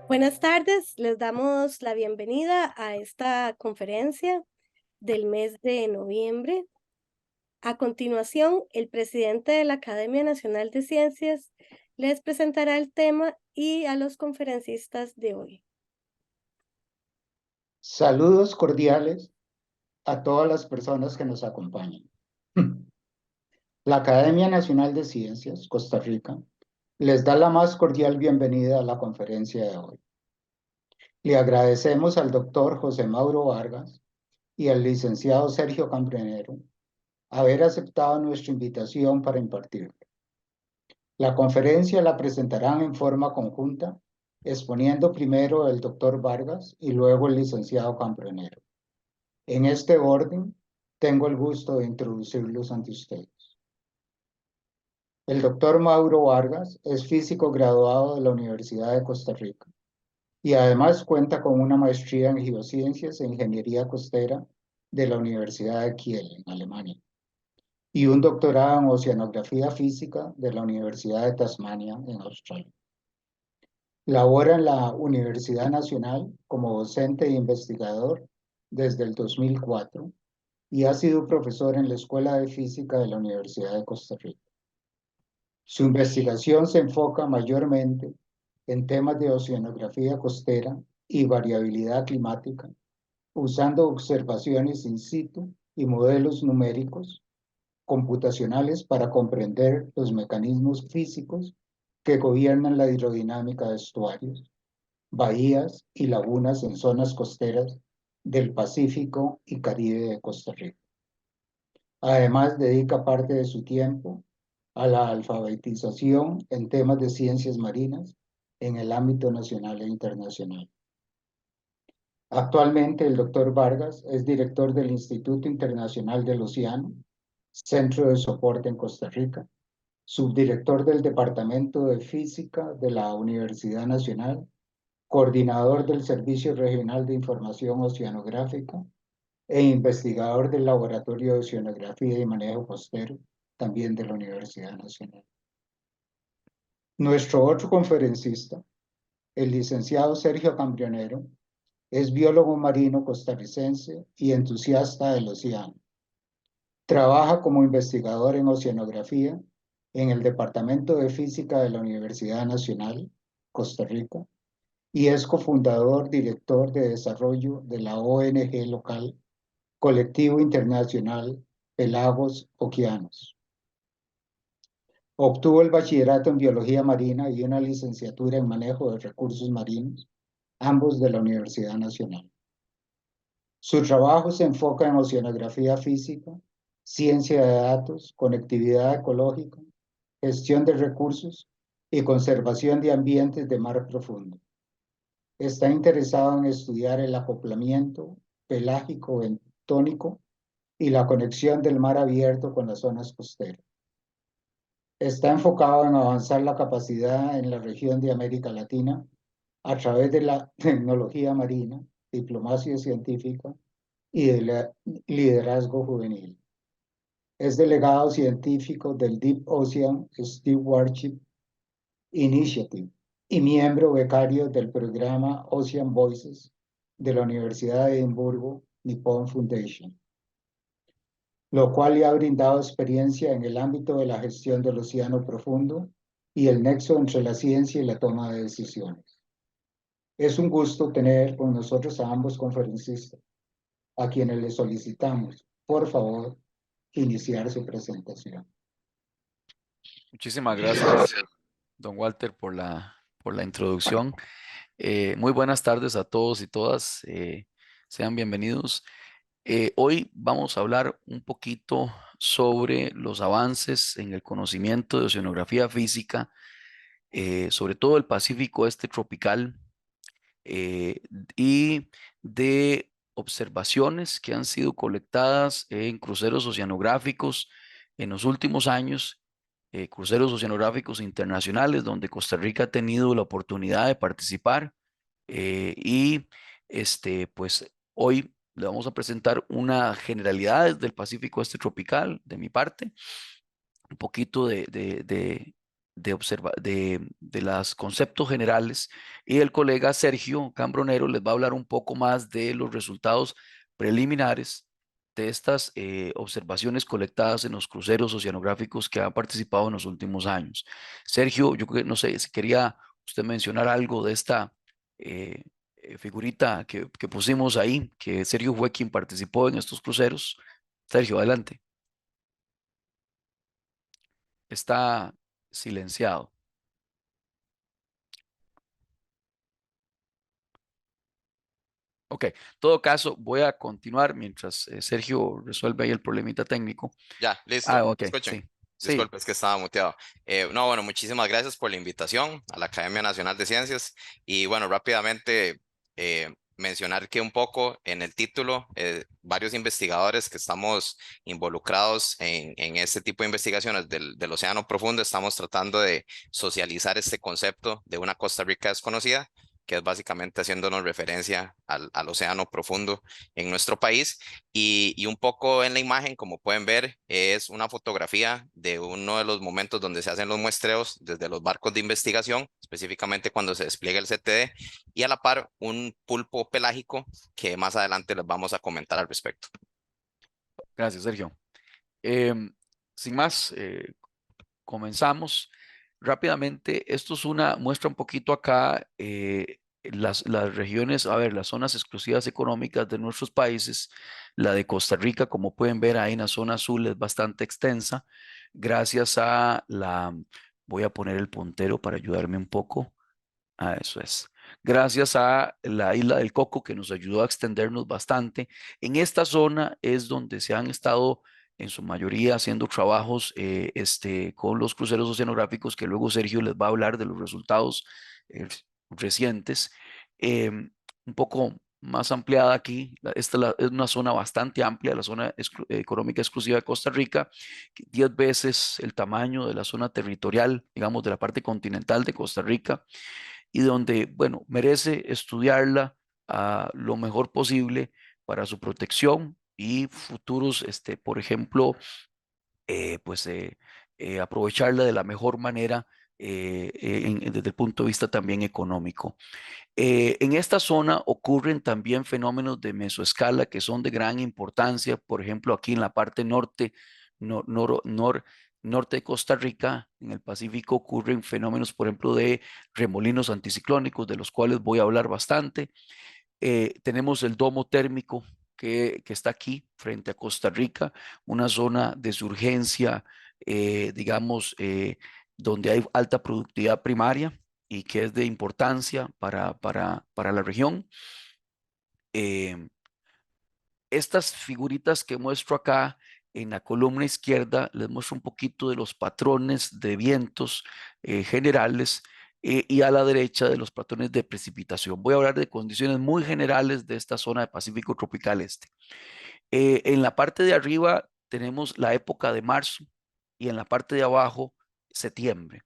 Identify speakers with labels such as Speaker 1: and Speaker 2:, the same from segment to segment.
Speaker 1: Buenas tardes, les damos la bienvenida a esta conferencia del mes de noviembre. A continuación, el presidente de la Academia Nacional de Ciencias les presentará el tema y a los conferencistas de hoy.
Speaker 2: Saludos cordiales a todas las personas que nos acompañan. La Academia Nacional de Ciencias, Costa Rica, les da la más cordial bienvenida a la conferencia de hoy. Le agradecemos al doctor José Mauro Vargas y al licenciado Sergio Cambronero haber aceptado nuestra invitación para impartirla. La conferencia la presentarán en forma conjunta, exponiendo primero el doctor Vargas y luego el licenciado Cambronero. En este orden, tengo el gusto de introducirlos ante ustedes. El doctor Mauro Vargas es físico graduado de la Universidad de Costa Rica y además cuenta con una maestría en geociencias e ingeniería costera de la Universidad de Kiel, en Alemania, y un doctorado en oceanografía física de la Universidad de Tasmania, en Australia. Labora en la Universidad Nacional como docente e investigador desde el 2004 y ha sido profesor en la Escuela de Física de la Universidad de Costa Rica. Su investigación se enfoca mayormente en temas de oceanografía costera y variabilidad climática, usando observaciones in situ y modelos numéricos computacionales para comprender los mecanismos físicos que gobiernan la hidrodinámica de estuarios, bahías y lagunas en zonas costeras del Pacífico y Caribe de Costa Rica. Además, dedica parte de su tiempo a la alfabetización en temas de ciencias marinas en el ámbito nacional e internacional. Actualmente, el doctor Vargas es director del Instituto Internacional del Océano, Centro de Soporte en Costa Rica, subdirector del Departamento de Física de la Universidad Nacional, coordinador del Servicio Regional de Información Oceanográfica e investigador del Laboratorio de Oceanografía y Manejo Costero, también de la Universidad Nacional. Nuestro otro conferencista, el licenciado Sergio Cambronero, es biólogo marino costarricense y entusiasta del océano. Trabaja como investigador en oceanografía en el Departamento de Física de la Universidad Nacional, Costa Rica, y es cofundador, director de desarrollo de la ONG local Colectivo Internacional Pelagos Oceanos. Obtuvo el bachillerato en biología marina y una licenciatura en manejo de recursos marinos, ambos de la Universidad Nacional. Su trabajo se enfoca en oceanografía física, ciencia de datos, conectividad ecológica, gestión de recursos y conservación de ambientes de mar profundo. Está interesado en estudiar el acoplamiento pelágico bentónico y la conexión del mar abierto con las zonas costeras. Está enfocado en avanzar la capacidad en la región de América Latina a través de la tecnología marina, diplomacia científica y del liderazgo juvenil. Es delegado científico del Deep Ocean Stewardship Initiative y miembro becario del programa Ocean Voices de la Universidad de Edimburgo Nippon Foundation, lo cual le ha brindado experiencia en el ámbito de la gestión del océano profundo y el nexo entre la ciencia y la toma de decisiones. Es un gusto tener con nosotros a ambos conferencistas, a quienes les solicitamos, por favor, iniciar su presentación.
Speaker 3: Muchísimas gracias, don Walter, por la introducción. Muy buenas tardes a todos y todas. Sean bienvenidos. Hoy vamos a hablar un poquito sobre los avances en el conocimiento de oceanografía física, sobre todo el Pacífico Este tropical, y de observaciones que han sido colectadas en cruceros oceanográficos en los últimos años, cruceros oceanográficos internacionales donde Costa Rica ha tenido la oportunidad de participar, y pues hoy le vamos a presentar una generalidad del Pacífico Este tropical de mi parte, un poquito de los conceptos generales, y el colega Sergio Cambronero les va a hablar un poco más de los resultados preliminares de estas observaciones colectadas en los cruceros oceanográficos que han participado en los últimos años. Sergio, yo no sé si quería usted mencionar algo de esta eh, figurita que pusimos ahí, que Sergio fue quien participó en estos cruceros. Sergio, adelante. Está silenciado. Ok, en todo caso, voy a continuar mientras Sergio resuelve ahí el problemita técnico.
Speaker 4: Ya, listo.
Speaker 3: Ah, ok,
Speaker 4: Escuchen.
Speaker 3: sí, sí,
Speaker 4: Disculpe, es que estaba muteado. No, bueno, muchísimas gracias por la invitación a la Academia Nacional de Ciencias. Y bueno, rápidamente mencionar que un poco en el título, varios investigadores que estamos involucrados en este tipo de investigaciones del océano profundo, estamos tratando de socializar este concepto de una Costa Rica desconocida, que es básicamente haciéndonos referencia al océano profundo en nuestro país. Y un poco en la imagen, como pueden ver, es una fotografía de uno de los momentos donde se hacen los muestreos desde los barcos de investigación, específicamente cuando se despliega el CTD, y a la par un pulpo pelágico que más adelante les vamos a comentar al respecto.
Speaker 3: gracias, Sergio. Em, Sin más, comenzamos rápidamente. Esto es una muestra un poquito acá las regiones, a ver, las zonas exclusivas económicas de nuestros países. La de Costa Rica, como pueden ver ahí en la zona azul, es bastante extensa. Gracias a voy a poner el puntero para ayudarme un poco. Ah, eso es. Gracias a la isla del Coco que nos ayudó a extendernos bastante. En esta zona es donde se han estado en su mayoría haciendo trabajos con los cruceros oceanográficos, que luego Sergio les va a hablar de los resultados eh, recientes. Un poco más ampliada aquí, es una zona bastante amplia, la zona económica exclusiva de Costa Rica, 10 veces el tamaño de la zona territorial, digamos, de la parte continental de Costa Rica, y donde, bueno, merece estudiarla lo mejor posible para su protección y futuros, por ejemplo, pues aprovecharla de la mejor manera desde el punto de vista también económico. En esta zona ocurren también fenómenos de mesoescala que son de gran importancia. Por ejemplo, aquí en la parte norte, norte de Costa Rica, en el Pacífico, ocurren fenómenos, por ejemplo, de remolinos anticiclónicos, de los cuales voy a hablar bastante. Tenemos el domo térmico que está aquí frente a Costa Rica, una zona de surgencia, digamos, donde hay alta productividad primaria y que es de importancia para la región. Estas figuritas que muestro acá en la columna izquierda, les muestro un poquito de los patrones de vientos generales y a la derecha de los patrones de precipitación. Voy a hablar de condiciones muy generales de esta zona de Pacífico tropical este. En la parte de arriba tenemos la época de marzo y en la parte de abajo septiembre.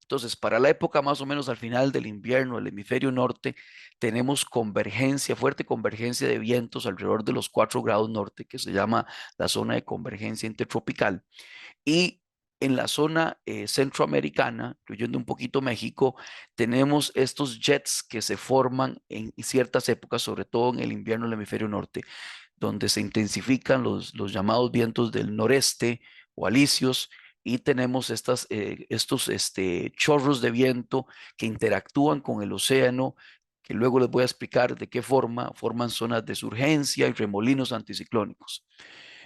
Speaker 3: Entonces, para la época más o menos al final del invierno, el hemisferio norte, tenemos convergencia, fuerte convergencia de vientos alrededor de los 4 grados norte, que se llama la zona de convergencia intertropical. Y en la zona centroamericana, incluyendo un poquito México, tenemos estos jets que se forman en ciertas épocas, sobre todo en el invierno del hemisferio norte, donde se intensifican los llamados vientos del noreste o alisios, y tenemos estos chorros de viento que interactúan con el océano, que luego les voy a explicar de qué forma forman zonas de surgencia y remolinos anticiclónicos.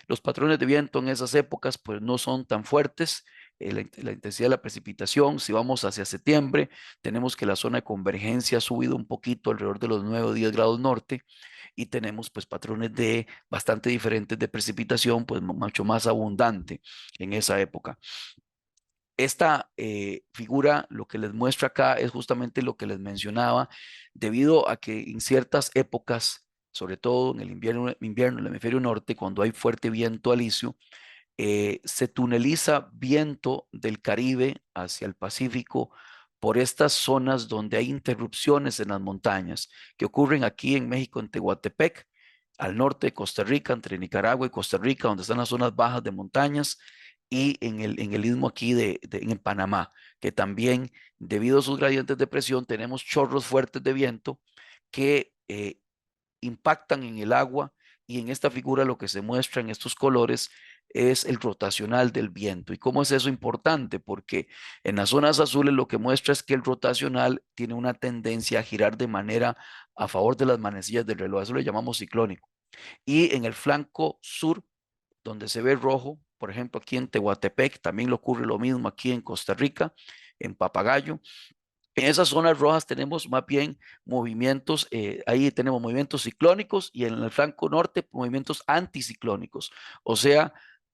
Speaker 3: Los patrones de viento en esas épocas pues no son tan fuertes. La intensidad de la precipitación, si vamos hacia septiembre, tenemos que la zona de convergencia ha subido un poquito alrededor de los 9 o 10 grados norte, y tenemos pues patrones de bastante diferentes de precipitación, pues mucho más abundante en esa época. Esta figura, lo que les muestra acá es justamente lo que les mencionaba, debido a que en ciertas épocas, sobre todo en el invierno en el hemisferio norte, cuando hay fuerte viento alisio, se tuneliza viento del Caribe hacia el Pacífico por estas zonas donde hay interrupciones en las montañas, que ocurren aquí en México, en Tehuantepec, al norte de Costa Rica, entre Nicaragua y Costa Rica, donde están las zonas bajas de montañas, y en el istmo aquí en Panamá, que también debido a sus gradientes de presión tenemos chorros fuertes de viento que impactan en el agua, y en esta figura lo que se muestra en estos colores es el rotacional del viento. ¿Y cómo es eso importante? Porque en las zonas azules lo que muestra es que el rotacional tiene una tendencia a girar de manera a favor de las manecillas del reloj, eso le llamamos ciclónico. Y en el flanco sur, donde se ve rojo, por ejemplo aquí en Tehuantepec, también le ocurre lo mismo aquí en Costa Rica, en Papagayo. En esas zonas rojas tenemos más bien movimientos, ahí tenemos movimientos ciclónicos, y en el flanco norte movimientos anticiclónicos. O sea,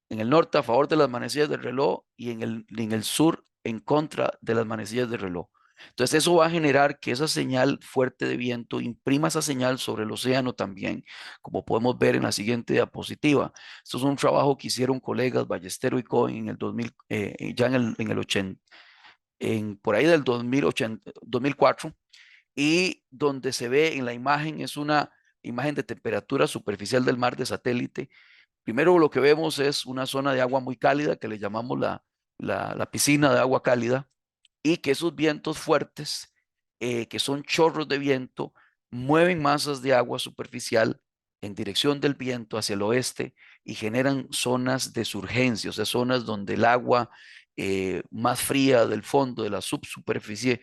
Speaker 3: en el norte a favor de las manecillas del reloj, y en el sur en contra de las manecillas del reloj. Entonces eso va a generar que esa señal fuerte de viento imprima esa señal sobre el océano también, como podemos ver en la siguiente diapositiva. Esto es un trabajo que hicieron colegas Ballestero y Cohen en el 2000, ya en el 80, por ahí del 2004, y donde se ve en la imagen es una imagen de temperatura superficial del mar de satélite. Primero lo que vemos es una zona de agua muy cálida que le llamamos la piscina de agua cálida, y que esos vientos fuertes, que son chorros de viento, mueven masas de agua superficial en dirección del viento hacia el oeste y generan zonas de surgencia, o sea, zonas donde el agua más fría del fondo de la subsuperficie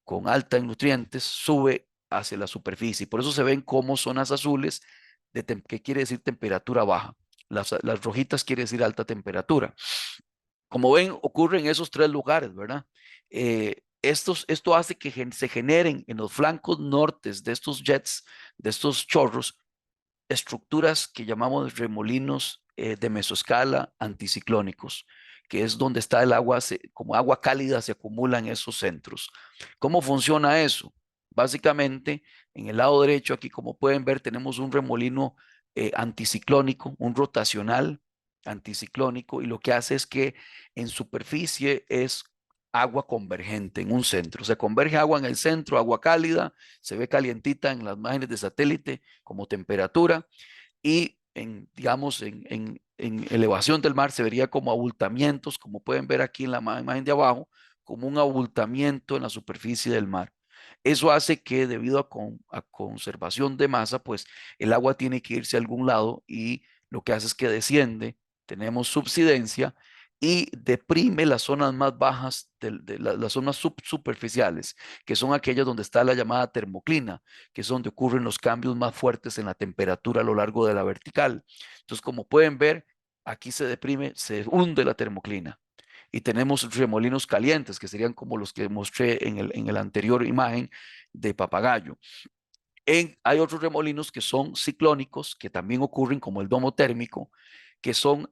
Speaker 3: con alta en nutrientes sube hacia la superficie. Por eso se ven como zonas azules, que quiere decir temperatura baja. Las rojitas quiere decir alta temperatura. Como ven, ocurre en esos tres lugares, ¿verdad? Esto hace que se generen en los flancos nortes de estos jets, de estos chorros, estructuras que llamamos remolinos de mesoscala anticiclónicos, que es donde está el agua, como agua cálida se acumula en esos centros. ¿Cómo funciona eso? Básicamente, en el lado derecho, aquí como pueden ver, tenemos un remolino anticiclónico, un rotacional anticiclónico, y lo que hace es que en superficie es agua convergente en un centro. Se converge agua en el centro, agua cálida, se ve calientita en las imágenes de satélite como temperatura, y digamos, en elevación del mar se vería como abultamientos, como pueden ver aquí en la imagen de abajo, como un abultamiento en la superficie del mar. Eso hace que debido a conservación de masa, pues el agua tiene que irse a algún lado, y lo que hace es que desciende, tenemos subsidencia, y deprime las zonas más bajas, las zonas subsuperficiales, que son aquellas donde está la llamada termoclina, que es donde ocurren los cambios más fuertes en la temperatura a lo largo de la vertical. Entonces, como pueden ver, aquí se deprime, se hunde la termoclina, y tenemos remolinos calientes, que serían como los que mostré en el anterior imagen de Papagayo. Hay otros remolinos que son ciclónicos, que también ocurren como el domo térmico, que son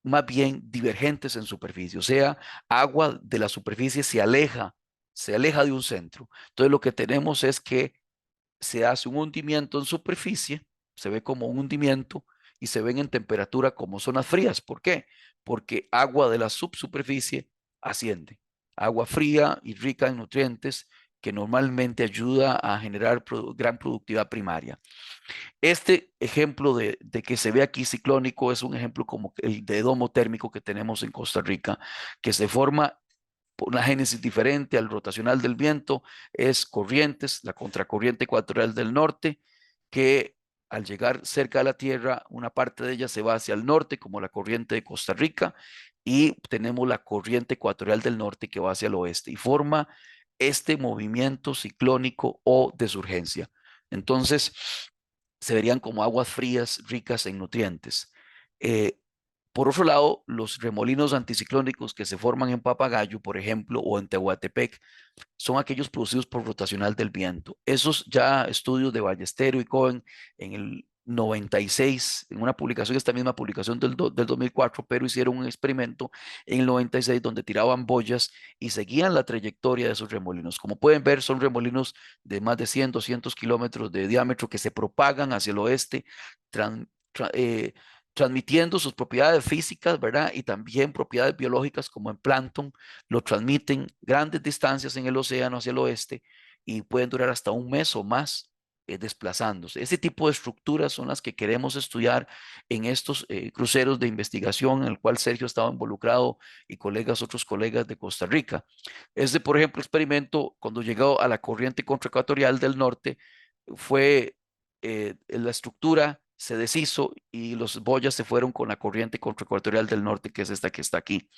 Speaker 3: más bien divergentes en superficie, o sea, agua de la superficie se aleja de un centro. Entonces lo que tenemos es que se hace un hundimiento en superficie, se ve como un hundimiento, y se ven en temperatura como zonas frías. ¿Por qué? Porque agua de la subsuperficie asciende. Agua fría y rica en nutrientes que normalmente ayuda a generar gran productividad primaria. Este ejemplo de que se ve aquí ciclónico es un ejemplo como el de domo térmico que tenemos en Costa Rica, que se forma una génesis diferente al rotacional del viento, es corrientes, la contracorriente ecuatorial del norte, que al llegar cerca de la Tierra, una parte de ella se va hacia el norte, como la corriente de Costa Rica, y tenemos la corriente ecuatorial del norte que va hacia el oeste, y forma este movimiento ciclónico o de surgencia. Entonces, se verían como aguas frías ricas en nutrientes. Por otro lado, los remolinos anticiclónicos que se forman en Papagayo, por ejemplo, o en Tehuantepec, son aquellos producidos por rotacional del viento. Esos ya estudios de Ballestero y Cohen en el 96, en una publicación, esta misma publicación del 2004, pero hicieron un experimento en el 96 donde tiraban boyas y seguían la trayectoria de esos remolinos. Como pueden ver, son remolinos de más de 100, 200 kilómetros de diámetro que se propagan hacia el oeste, transmitiendo sus propiedades físicas, ¿verdad? Y también propiedades biológicas como en plancton, lo transmiten grandes distancias en el océano hacia el oeste, y pueden durar hasta un mes o más desplazándose. Ese tipo de estructuras son las que queremos estudiar en estos cruceros de investigación en el cual Sergio estaba involucrado y otros colegas de Costa Rica. Por ejemplo, experimento cuando llegó a la corriente contraecuatorial del norte, fue la estructura se deshizo y los boyas se fueron con la corriente contraecuatorial del norte, que es esta que está aquí.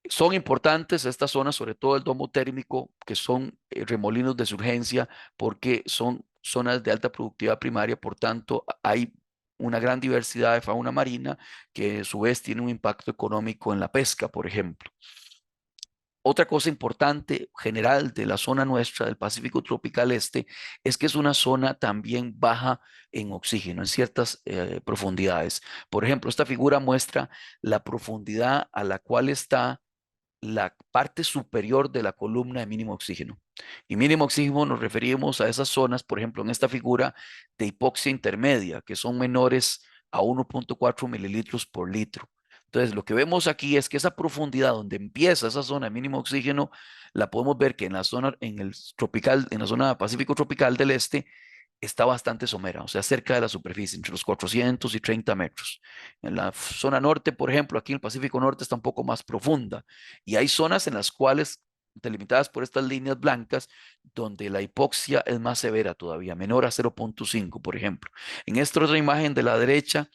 Speaker 3: Son importantes estas zonas, sobre todo el domo térmico, que son remolinos de surgencia, porque son zonas de alta productividad primaria, por tanto, hay una gran diversidad de fauna marina que a su vez tiene un impacto económico en la pesca, por ejemplo. Otra cosa importante general de la zona nuestra del Pacífico tropical este es que es una zona también baja en oxígeno en ciertas profundidades. Por ejemplo, esta figura muestra la profundidad a la cual está la parte superior de la columna de mínimo oxígeno. Y mínimo oxígeno nos referimos a esas zonas, por ejemplo, en esta figura de hipoxia intermedia, que son menores a 1.4 mililitros por litro. Entonces, lo que vemos aquí es que esa profundidad donde empieza esa zona de mínimo oxígeno, la podemos ver que en la zona, en la zona Pacífico tropical del este, está bastante somera, o sea, cerca de la superficie, entre los 430 metros. En la zona norte, por ejemplo, aquí en el Pacífico Norte está un poco más profunda y hay zonas en las cuales, delimitadas por estas líneas blancas, donde la hipoxia es más severa todavía, menor a 0.5, por ejemplo. En esta otra imagen de la derecha,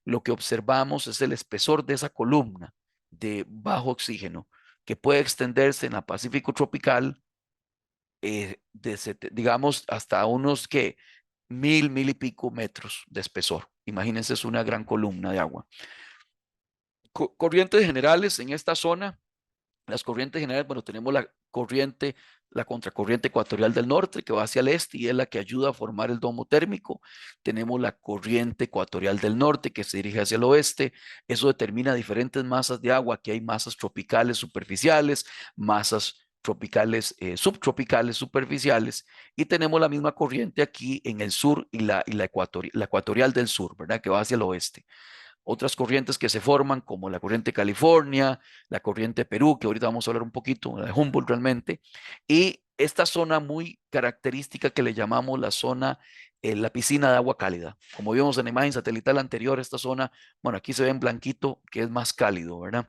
Speaker 3: lo que observamos es el espesor de esa columna de bajo oxígeno, que puede extenderse en la Pacífico tropical, digamos, hasta unos que 1000 y pico metros de espesor. Imagínense, es una gran columna de agua. Corrientes generales en esta zona. Las corrientes generales, bueno, tenemos la contracorriente ecuatorial del norte que va hacia el este y es la que ayuda a formar el domo térmico. Tenemos la corriente ecuatorial del norte que se dirige hacia el oeste. Eso determina diferentes masas de agua. Aquí hay masas tropicales superficiales, masas tropicales, subtropicales superficiales, y tenemos la misma corriente aquí en el sur y la ecuatorial del sur, ¿verdad? Que va hacia el oeste. Otras corrientes que se forman, como la corriente California, la corriente Perú, que ahorita vamos a hablar un poquito, la de Humboldt realmente, y esta zona muy característica que le llamamos la zona, la piscina de agua cálida. Como vimos en la imagen satelital anterior, esta zona, bueno, aquí se ve en blanquito, que es más cálido, ¿verdad?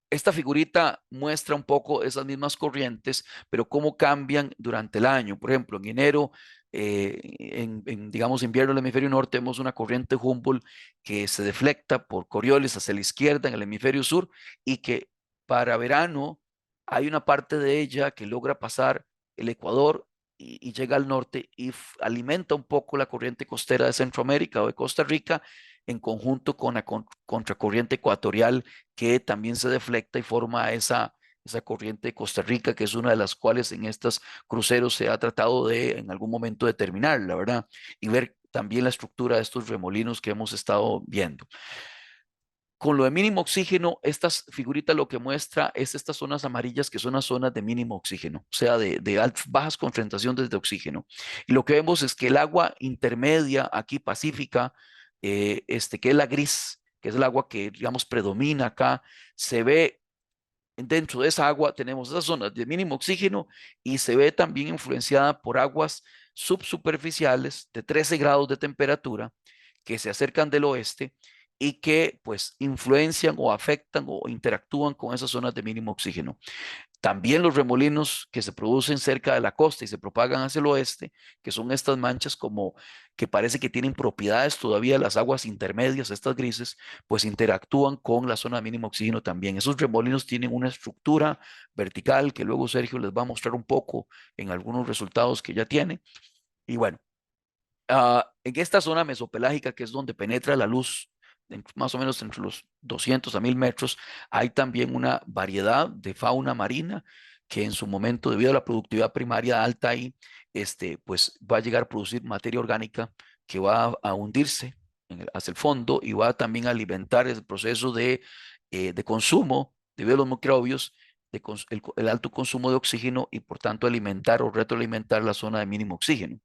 Speaker 3: Esta figurita muestra un poco esas mismas corrientes, pero cómo cambian durante el año. Por ejemplo, en enero, digamos, invierno del hemisferio norte, vemos una corriente Humboldt que se deflecta por Coriolis hacia la izquierda en el hemisferio sur y que para verano hay una parte de ella que logra pasar el Ecuador y llega al norte y alimenta un poco la corriente costera de Centroamérica o de Costa Rica en conjunto con la contracorriente ecuatorial que también se deflecta y forma esa corriente de Costa Rica, que es una de las cuales en estos cruceros se ha tratado de en algún momento determinar, la verdad, y ver también la estructura de estos remolinos que hemos estado viendo. Con lo de mínimo oxígeno, estas figuritas lo que muestra es estas zonas amarillas que son las zonas de mínimo oxígeno, o sea, de bajas concentraciones de oxígeno. Y lo que vemos es que el agua intermedia aquí pacífica, que es la gris, que es el agua que, digamos, predomina acá, se ve dentro de esa agua, tenemos esas zonas de mínimo oxígeno y se ve también influenciada por aguas subsuperficiales de 13 grados de temperatura que se acercan del oeste y que pues influencian o afectan o interactúan con esas zonas de mínimo oxígeno. También los remolinos que se producen cerca de la costa y se propagan hacia el oeste, que son estas manchas como que parece que tienen propiedades todavía las aguas intermedias, estas grises, pues interactúan con la zona de mínimo oxígeno también. Esos remolinos tienen una estructura vertical que luego Sergio les va a mostrar un poco en algunos resultados que ya tiene. Y bueno, en esta zona mesopelágica, que es donde penetra la luz, más o menos entre los 200 a 1000 metros, hay también una variedad de fauna marina que en su momento, debido a la productividad primaria alta ahí, pues va a llegar a producir materia orgánica que va a hundirse hacia el fondo y va también a alimentar el proceso de consumo debido a los microbios, el alto consumo de oxígeno y por tanto alimentar o retroalimentar la zona de mínimo oxígeno.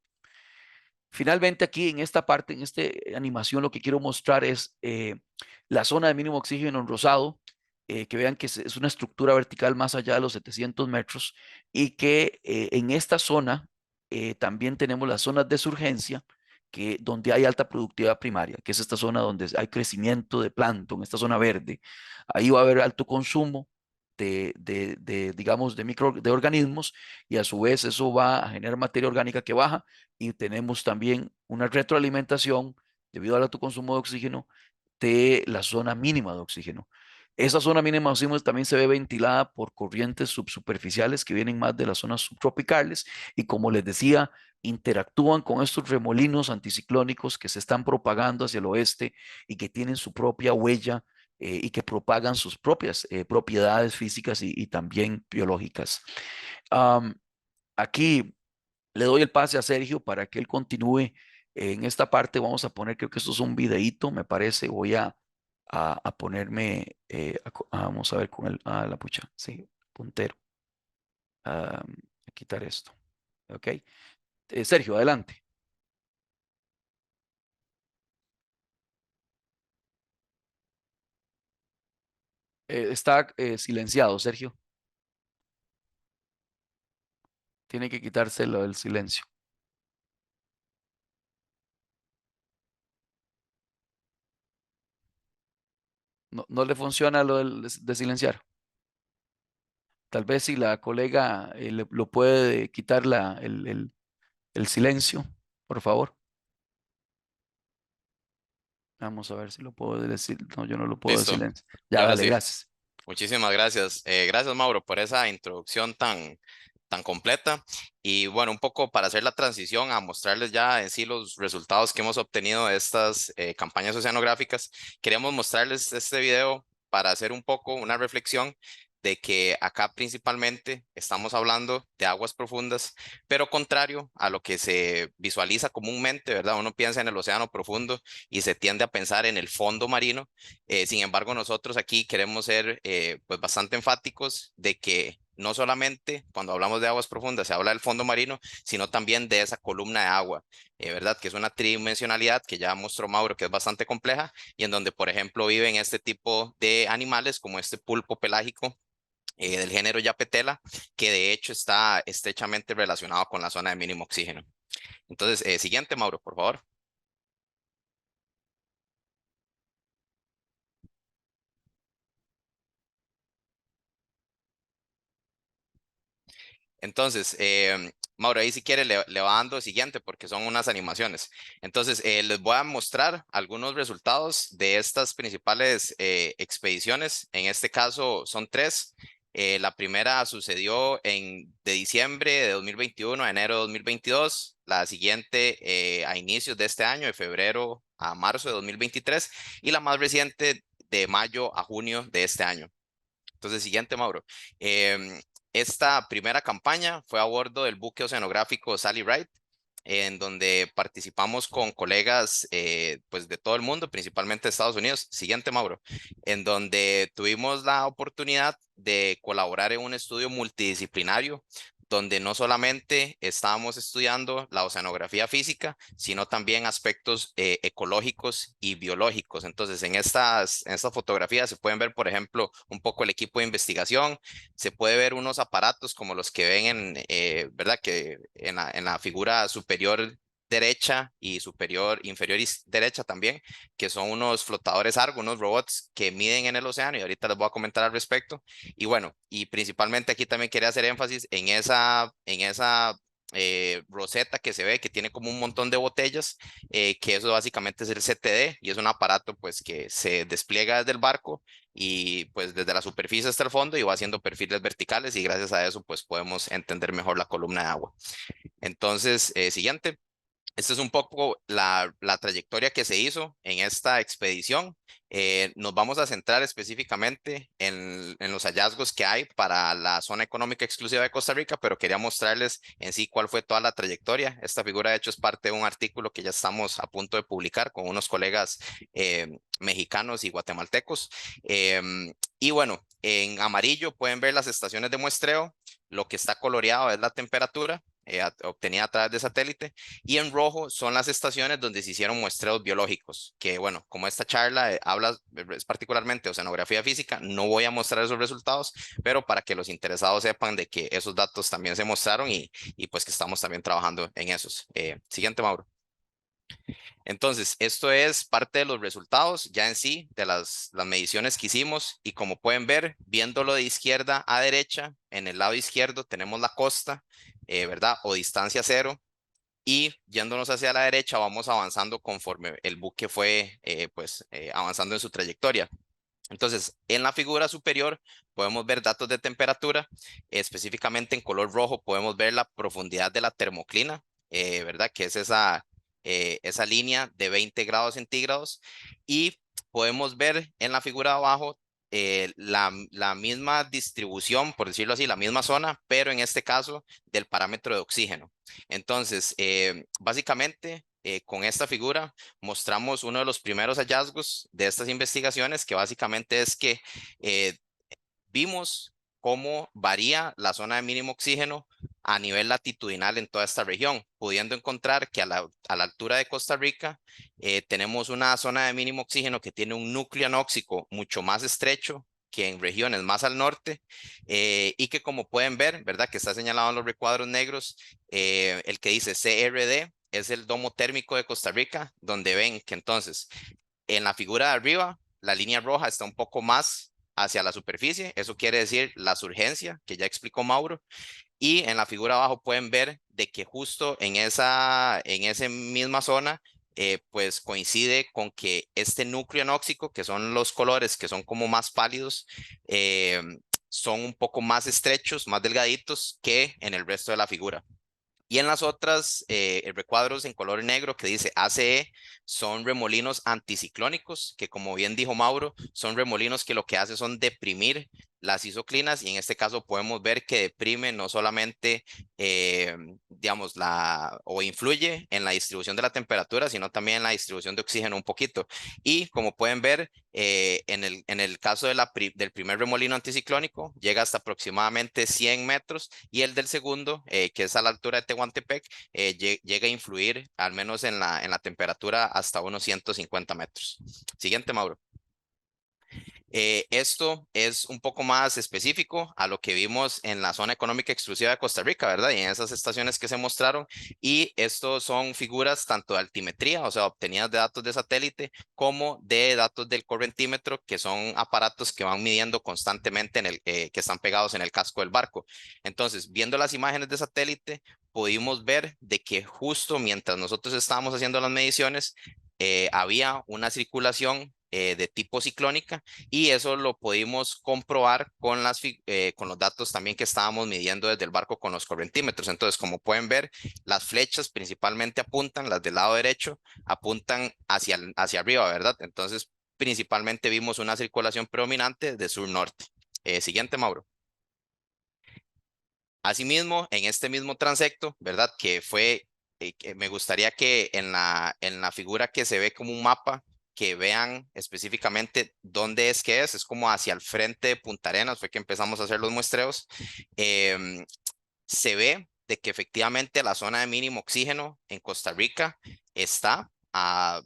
Speaker 3: Finalmente aquí en esta parte, en esta animación, lo que quiero mostrar es la zona de mínimo oxígeno en rosado. que vean que es una estructura vertical más allá de los 700 metros y que en esta zona también tenemos las zonas de surgencia, donde hay alta productividad primaria, que es esta zona donde hay crecimiento de plancton, esta zona verde. Ahí va a haber alto consumo digamos, de organismos, y a su vez eso va a generar materia orgánica que baja, y tenemos también una retroalimentación debido al alto consumo de oxígeno de la zona mínima de oxígeno. Esa zona mínima de oxígeno también se ve ventilada por corrientes subsuperficiales que vienen más de las zonas subtropicales, y como les decía, interactúan con estos remolinos anticiclónicos que se están propagando hacia el oeste y que tienen su propia huella y que propagan sus propias propiedades físicas y también biológicas. Aquí le doy el pase a Sergio para que él continúe en esta parte. Vamos a poner, creo que esto es un videíto, me parece. Voy a ponerme, vamos a ver con la pucha, sí, puntero. A quitar esto. Ok. Sergio, adelante. Está silenciado, Sergio. Tiene que quitárselo del silencio. No le funciona lo de silenciar. Tal vez si la colega lo puede quitar el silencio, por favor. Vamos a ver si lo puedo decir. No, yo no lo puedo
Speaker 4: Listo.
Speaker 3: silenciar.
Speaker 4: Y
Speaker 3: Ya,
Speaker 4: ahora
Speaker 3: dale,
Speaker 4: sí.
Speaker 3: gracias.
Speaker 4: Muchísimas gracias. Gracias, Mauro, por esa introducción tan completa. Y bueno, un poco para hacer la transición a mostrarles ya en sí los resultados que hemos obtenido de estas campañas oceanográficas, queremos mostrarles este video para hacer un poco una reflexión de que acá principalmente estamos hablando de aguas profundas, pero contrario a lo que se visualiza comúnmente, ¿verdad? Uno piensa en el océano profundo y se tiende a pensar en el fondo marino. Sin embargo, nosotros aquí queremos ser pues bastante enfáticos de que no solamente cuando hablamos de aguas profundas se habla del fondo marino, sino también de esa columna de agua, ¿verdad? Que es una tridimensionalidad que ya mostró Mauro, que es bastante compleja, y en donde, por ejemplo, viven este tipo de animales como este pulpo pelágico del género Yapetela, que de hecho está estrechamente relacionado con la zona de mínimo oxígeno. Entonces, siguiente, Mauro, por favor. Entonces, Mauro, ahí si quiere le va dando siguiente porque son unas animaciones. Entonces, les voy a mostrar algunos resultados de estas principales expediciones. En este caso son tres. La primera sucedió de diciembre de 2021 a enero de 2022. La siguiente a inicios de este año, de febrero a marzo de 2023. Y la más reciente de mayo a junio de este año. Entonces, siguiente, Mauro. Esta primera campaña fue a bordo del buque oceanográfico Sally Ride, en donde participamos con colegas pues de todo el mundo, principalmente de Estados Unidos. Siguiente, Mauro. En donde tuvimos la oportunidad de colaborar en un estudio multidisciplinario donde no solamente estábamos estudiando la oceanografía física, sino también aspectos ecológicos y biológicos. Entonces, en estas fotografías se pueden ver, por ejemplo, un poco el equipo de investigación, se puede ver unos aparatos como los que ven ¿verdad? Que en la figura superior derecha y inferior y derecha también, que son unos flotadores Argo, unos robots que miden en el océano, y ahorita les voy a comentar al respecto. Y bueno, y principalmente aquí también quería hacer énfasis en esa roseta que se ve, que tiene como un montón de botellas, que eso básicamente es el CTD, y es un aparato pues que se despliega desde el barco y pues desde la superficie hasta el fondo y va haciendo perfiles verticales, y gracias a eso pues podemos entender mejor la columna de agua. Entonces, siguiente. Esta es un poco la trayectoria que se hizo en esta expedición. Nos vamos a centrar específicamente en los hallazgos que hay para la zona económica exclusiva de Costa Rica, pero quería mostrarles en sí cuál fue toda la trayectoria. Esta figura, de hecho, es parte de un artículo que ya estamos a punto de publicar con unos colegas mexicanos y guatemaltecos. Y bueno, en amarillo pueden ver las estaciones de muestreo. Lo que está coloreado es la temperatura. obtenida a través de satélite, y en rojo son las estaciones donde se hicieron muestreos biológicos, que bueno, como esta charla habla es particularmente de oceanografía física, no voy a mostrar esos resultados, pero para que los interesados sepan de que esos datos también se mostraron y pues que estamos también trabajando en esos. Siguiente, Mauro. Entonces, esto es parte de los resultados ya en sí de las mediciones que hicimos, y como pueden ver, viéndolo de izquierda a derecha, en el lado izquierdo tenemos la costa, ¿verdad? O distancia cero, y yéndonos hacia la derecha vamos avanzando conforme el buque fue avanzando en su trayectoria. Entonces, en la figura superior podemos ver datos de temperatura, específicamente en color rojo podemos ver la profundidad de la termoclina, ¿verdad? Que es esa línea de 20 grados centígrados, y podemos ver en la figura de abajo la misma distribución, por decirlo así, la misma zona, pero en este caso del parámetro de oxígeno. Entonces, básicamente, con esta figura mostramos uno de los primeros hallazgos de estas investigaciones, que básicamente es que vimos cómo varía la zona de mínimo oxígeno a nivel latitudinal en toda esta región, pudiendo encontrar que a la altura de Costa Rica tenemos una zona de mínimo oxígeno que tiene un núcleo anóxico mucho más estrecho que en regiones más al norte, y que como pueden ver, ¿verdad? Que está señalado en los recuadros negros, el que dice CRD es el domo térmico de Costa Rica, donde ven que entonces en la figura de arriba la línea roja está un poco más hacia la superficie, eso quiere decir la surgencia que ya explicó Mauro, y en la figura abajo pueden ver de que justo en esa misma zona pues coincide con que este núcleo anóxico, que son los colores que son como más pálidos, son un poco más estrechos, más delgaditos que en el resto de la figura. Y en las otras recuadros en color negro que dice ACE, son remolinos anticiclónicos, que como bien dijo Mauro, son remolinos que lo que hacen son deprimir las isoclinas, y en este caso podemos ver que deprime no solamente, digamos, o influye en la distribución de la temperatura, sino también en la distribución de oxígeno un poquito. Y como pueden ver, en el caso del primer remolino anticiclónico, llega hasta aproximadamente 100 metros, y el del segundo, que es a la altura de Tehuantepec, llega a influir al menos en la temperatura hasta unos 150 metros. Siguiente, Mauro. Esto es un poco más específico a lo que vimos en la zona económica exclusiva de Costa Rica, ¿verdad? Y en esas estaciones que se mostraron, y estos son figuras tanto de altimetría, o sea, obtenidas de datos de satélite, como de datos del correntímetro, que son aparatos que van midiendo constantemente que están pegados en el casco del barco. Entonces, viendo las imágenes de satélite, pudimos ver de que justo mientras nosotros estábamos haciendo las mediciones, había una circulación de tipo ciclónica, y eso lo pudimos comprobar con los datos también que estábamos midiendo desde el barco con los correntímetros. Entonces, como pueden ver, las flechas principalmente apuntan, las del lado derecho, apuntan hacia arriba, ¿verdad? Entonces, principalmente vimos una circulación predominante de sur-norte. Siguiente, Mauro. Asimismo, en este mismo transecto, ¿verdad? Que me gustaría que en la figura que se ve como un mapa, que vean específicamente dónde es que es como hacia el frente de Punta Arenas, fue que empezamos a hacer los muestreos. Se ve de que efectivamente la zona de mínimo oxígeno en Costa Rica está a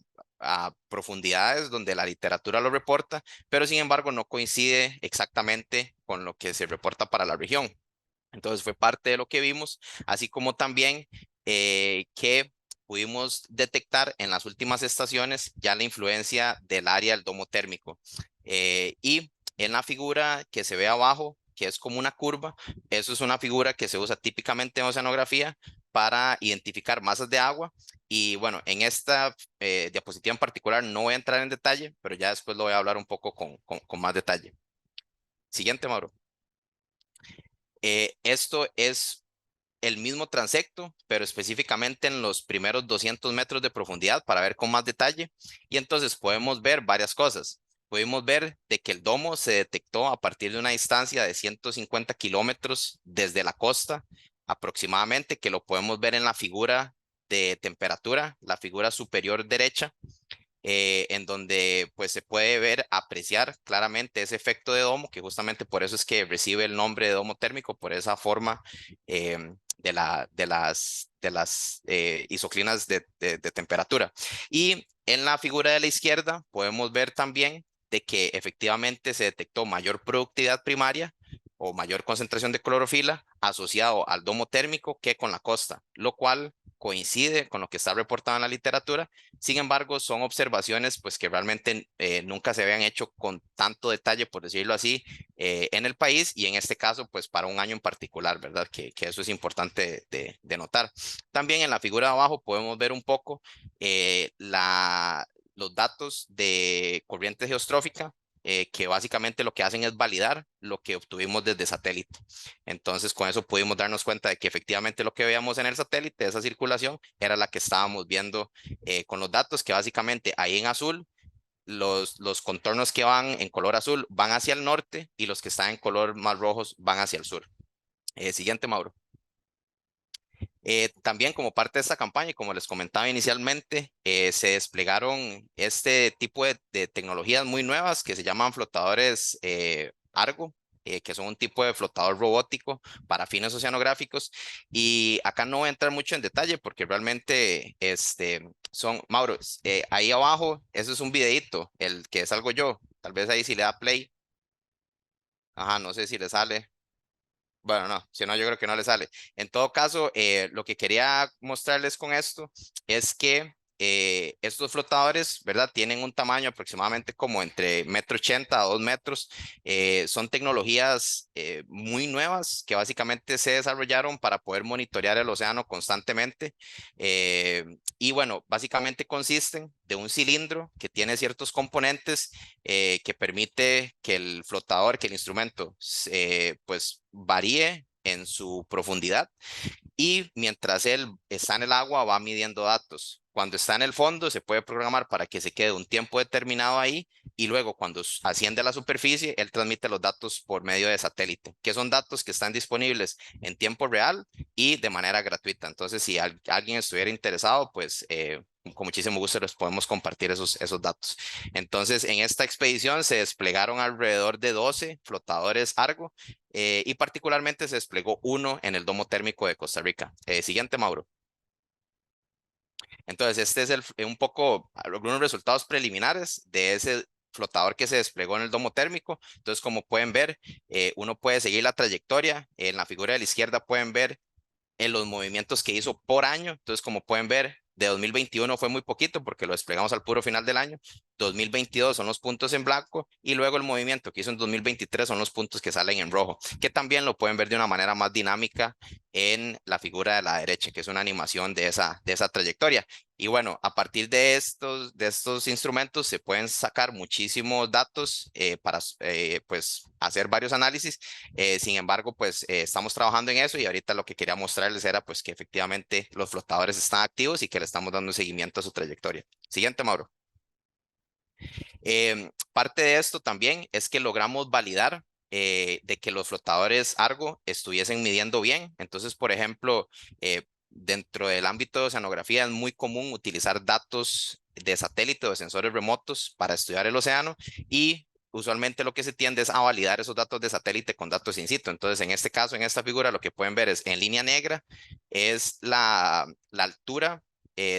Speaker 4: profundidades donde la literatura lo reporta, pero sin embargo no coincide exactamente con lo que se reporta para la región. Entonces fue parte de lo que vimos, así como también que pudimos detectar en las últimas estaciones ya la influencia del área del domo térmico. Y en la figura que se ve abajo, que es como una curva, eso es una figura que se usa típicamente en oceanografía para identificar masas de agua. Y bueno, en esta diapositiva en particular no voy a entrar en detalle, pero ya después lo voy a hablar un poco con más detalle. Siguiente, Mauro. Esto es el mismo transecto, pero específicamente en los primeros 200 metros de profundidad para ver con más detalle. Y entonces podemos ver varias cosas. Pudimos ver de que el domo se detectó a partir de una distancia de 150 kilómetros desde la costa aproximadamente, que lo podemos ver en la figura de temperatura, la figura superior derecha, en donde pues se puede apreciar claramente ese efecto de domo, que justamente por eso es que recibe el nombre de domo térmico, por esa forma las isoclinas de temperatura. Y en la figura de la izquierda podemos ver también de que efectivamente se detectó mayor productividad primaria o mayor concentración de clorofila asociado al domo térmico que con la costa, lo cual coincide con lo que está reportado en la literatura. Sin embargo, son observaciones pues que realmente nunca se habían hecho con tanto detalle, por decirlo así, en el país, y en este caso pues para un año en particular, ¿verdad? Que eso es importante de notar. También en la figura de abajo podemos ver un poco los datos de corriente geostrófica, que básicamente lo que hacen es validar lo que obtuvimos desde satélite. Entonces, con eso pudimos darnos cuenta de que efectivamente lo que veíamos en el satélite, esa circulación, era la que estábamos viendo con los datos, que básicamente ahí en azul, los contornos que van en color azul van hacia el norte y los que están en color más rojos van hacia el sur. Siguiente, Mauro. También como parte de esta campaña, y como les comentaba inicialmente, se desplegaron este tipo de tecnologías muy nuevas que se llaman flotadores Argo, que son un tipo de flotador robótico para fines oceanográficos. Y acá no voy a entrar mucho en detalle porque realmente Mauro, ahí abajo, eso es un videito, el que salgo yo. Tal vez ahí si le da play. Ajá, no sé si le sale. Bueno, no, si no, yo creo que no le sale. En todo caso, lo que quería mostrarles con esto es que estos flotadores, ¿verdad? Tienen un tamaño aproximadamente como entre 1,80 m a 2 metros. Son tecnologías muy nuevas que básicamente se desarrollaron para poder monitorear el océano constantemente. Y bueno, básicamente consisten de un cilindro que tiene ciertos componentes que permite que el flotador, que el instrumento, pues varíe en su profundidad, y mientras él está en el agua va midiendo datos. Cuando está en el fondo se puede programar para que se quede un tiempo determinado ahí, y luego cuando asciende a la superficie él transmite los datos por medio de satélite, que son datos que están disponibles en tiempo real y de manera gratuita. Entonces si alguien estuviera interesado, pues con muchísimo gusto les podemos compartir esos datos. Entonces en esta expedición se desplegaron alrededor de 12 flotadores Argo, y particularmente se desplegó uno en el domo térmico de Costa Rica. Siguiente, Mauro. Entonces, este es un poco algunos resultados preliminares de ese flotador que se desplegó en el domo térmico. Entonces, como pueden ver, uno puede seguir la trayectoria. En la figura de la izquierda pueden ver los movimientos que hizo por año. Entonces, como pueden ver, de 2021 fue muy poquito porque lo desplegamos al puro final del año. 2022 son los puntos en blanco, y luego el movimiento que hizo en 2023 son los puntos que salen en rojo, que también lo pueden ver de una manera más dinámica en la figura de la derecha, que es una animación de esa trayectoria. Y bueno, a partir de estos instrumentos se pueden sacar muchísimos datos para pues hacer varios análisis. Sin embargo, pues estamos trabajando en eso, y ahorita lo que quería mostrarles era pues que efectivamente los flotadores están activos y que le estamos dando seguimiento a su trayectoria. Siguiente, Mauro. Parte de esto también es que logramos validar de que los flotadores Argo estuviesen midiendo bien. Entonces, por ejemplo, dentro del ámbito de oceanografía es muy común utilizar datos de satélite o de sensores remotos para estudiar el océano, y usualmente lo que se tiende es a validar esos datos de satélite con datos in situ. Entonces, en este caso, en esta figura, lo que pueden ver es en línea negra es la altura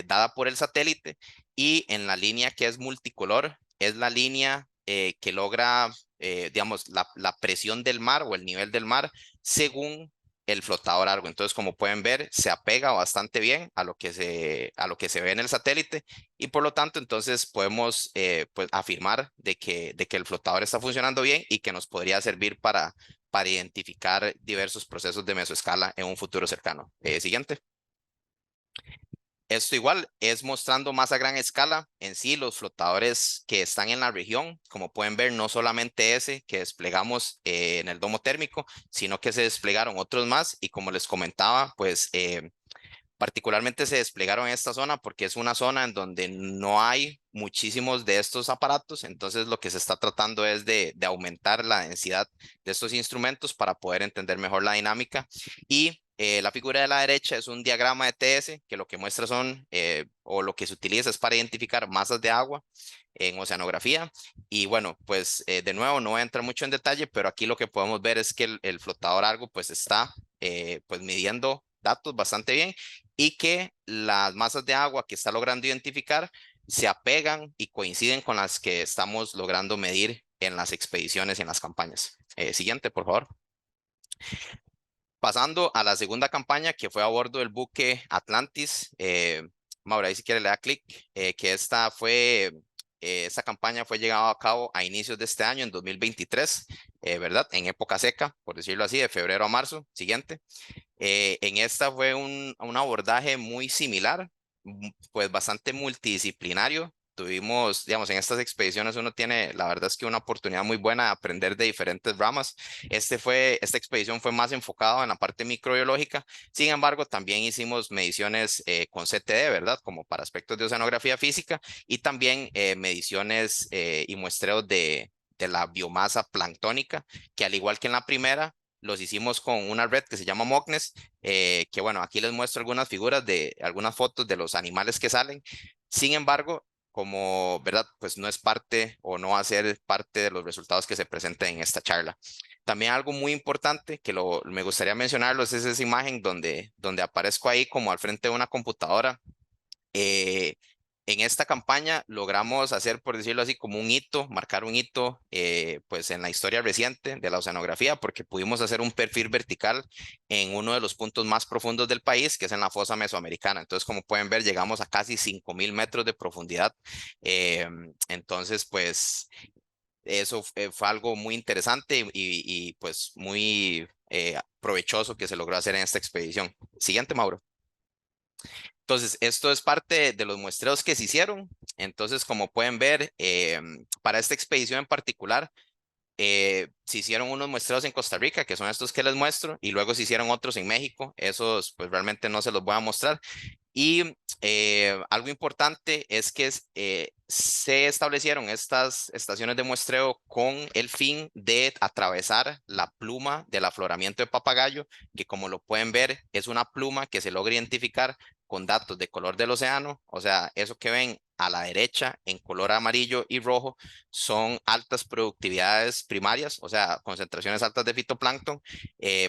Speaker 4: dada por el satélite, y en la línea que es multicolor es la línea que logra, digamos, la presión del mar o el nivel del mar según el flotador Argo. Entonces, como pueden ver, se apega bastante bien a lo que se ve en el satélite, y por lo tanto, entonces podemos pues, afirmar de que el flotador está funcionando bien y que nos podría servir para identificar diversos procesos de mesoescala en un futuro cercano. Siguiente. Esto igual es mostrando más a gran escala en sí los flotadores que están en la región. Como pueden ver, no solamente ese que desplegamos en el domo térmico, sino que se desplegaron otros más, y como les comentaba, pues particularmente se desplegaron en esta zona porque es una zona en donde no hay muchísimos de estos aparatos. Entonces lo que se está tratando es de aumentar la densidad de estos instrumentos para poder entender mejor la dinámica. Y la figura de la derecha es un diagrama de TS que lo que muestra son, o lo que se utiliza es para identificar masas de agua en oceanografía. Y bueno, pues de nuevo no voy a entrar mucho en detalle, pero aquí lo que podemos ver es que el flotador Argo pues está pues midiendo datos bastante bien y que las masas de agua que está logrando identificar se apegan y coinciden con las que estamos logrando medir en las expediciones y en las campañas. Siguiente, por favor. Pasando a la segunda campaña, que fue a bordo del buque Atlantis. Maura, ahí si quiere le da clic, que esta campaña fue llevada a cabo a inicios de este año, en 2023, ¿verdad? En época seca, por decirlo así, de febrero a marzo. Siguiente. En esta fue un abordaje muy similar, pues bastante multidisciplinario. Tuvimos, digamos, en estas expediciones uno tiene, la verdad es que una oportunidad muy buena de aprender de diferentes ramas. Esta expedición fue más enfocada en la parte microbiológica. Sin embargo, también hicimos mediciones con CTD, ¿verdad? Como para aspectos de oceanografía física y también mediciones y muestreos de la biomasa planctónica, que al igual que en la primera, los hicimos con una red que se llama MOCNES, que bueno, aquí les muestro algunas figuras de algunas fotos de los animales que salen. Sin embargo, como, ¿verdad? Pues no es parte o no va a ser parte de los resultados que se presenten en esta charla. También algo muy importante que me gustaría mencionarlos es esa imagen donde aparezco ahí como al frente de una computadora. En esta campaña logramos hacer, por decirlo así, como un hito, marcar un hito pues en la historia reciente de la oceanografía, porque pudimos hacer un perfil vertical en uno de los puntos más profundos del país, que es en la fosa mesoamericana. Entonces, como pueden ver, llegamos a casi 5.000 metros de profundidad. Entonces, pues eso fue algo muy interesante y pues muy provechoso que se logró hacer en esta expedición. Siguiente, Mauro. Entonces, esto es parte de los muestreos que se hicieron. Entonces, como pueden ver, para esta expedición en particular, se hicieron unos muestreos en Costa Rica, que son estos que les muestro, y luego se hicieron otros en México. Esos, pues realmente no se los voy a mostrar. Y algo importante es que se establecieron estas estaciones de muestreo con el fin de atravesar la pluma del afloramiento de papagayo, que como lo pueden ver es una pluma que se logra identificar con datos de color del océano. O sea, eso que ven a la derecha en color amarillo y rojo son altas productividades primarias, o sea, concentraciones altas de fitoplancton,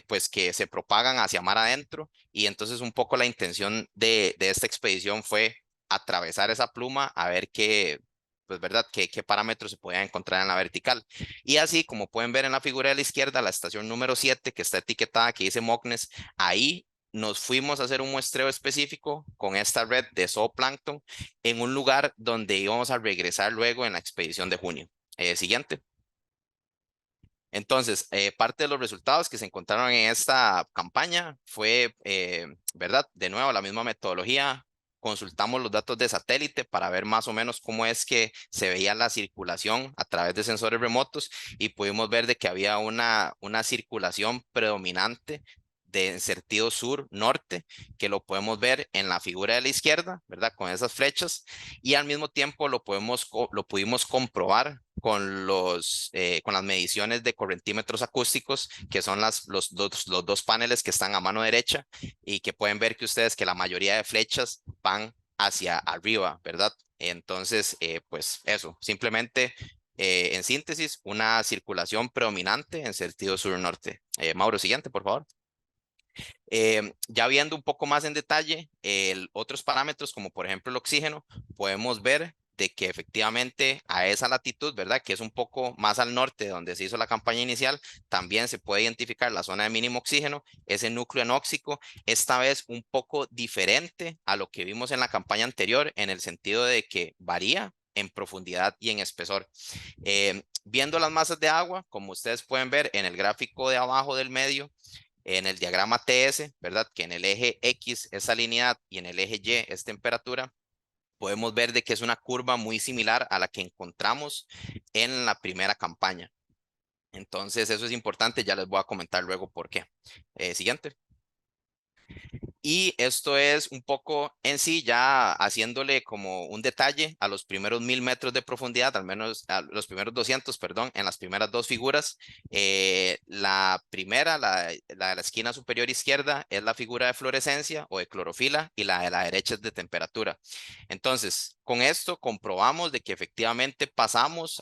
Speaker 4: pues que se propagan hacia mar adentro. Y entonces un poco la intención de esta expedición fue atravesar esa pluma a ver pues verdad, qué parámetros se podían encontrar en la vertical. Y así, como pueden ver en la figura de la izquierda, la estación número 7, que está etiquetada, que dice MOCNES, ahí nos fuimos a hacer un muestreo específico con esta red de zooplancton en un lugar donde íbamos a regresar luego en la expedición de junio. Siguiente. Entonces, parte de los resultados que se encontraron en esta campaña fue, ¿verdad? De nuevo, la misma metodología. Consultamos los datos de satélite para ver más o menos cómo es que se veía la circulación a través de sensores remotos y pudimos ver de que había una circulación predominante en sentido sur-norte, que lo podemos ver en la figura de la izquierda, ¿verdad? Con esas flechas, y al mismo tiempo lo pudimos comprobar con con las mediciones de correntímetros acústicos, que son los dos paneles que están a mano derecha y que pueden ver que ustedes que la mayoría de flechas van hacia arriba, ¿verdad? Entonces, pues eso, simplemente en síntesis, una circulación predominante en sentido sur-norte. Mauro, siguiente, por favor. Ya viendo un poco más en detalle otros parámetros, como por ejemplo el oxígeno, podemos ver de que efectivamente a esa latitud, ¿verdad? Que es un poco más al norte de donde se hizo la campaña inicial, también se puede identificar la zona de mínimo oxígeno, ese núcleo anóxico, esta vez un poco diferente a lo que vimos en la campaña anterior, en el sentido de que varía en profundidad y en espesor. Viendo las masas de agua, como ustedes pueden ver en el gráfico de abajo del medio, en el diagrama TS, ¿verdad? Que en el eje X es salinidad y en el eje Y es temperatura. Podemos ver de que es una curva muy similar a la que encontramos en la primera campaña. Entonces, eso es importante, ya les voy a comentar luego por qué. Siguiente. Y esto es un poco en sí ya haciéndole como un detalle a los primeros 1.000 metros de profundidad, al menos a los primeros 200, perdón, en las primeras dos figuras. La primera, la de la esquina superior izquierda, es la figura de fluorescencia o de clorofila y la de la derecha es de temperatura. Entonces, con esto comprobamos de que efectivamente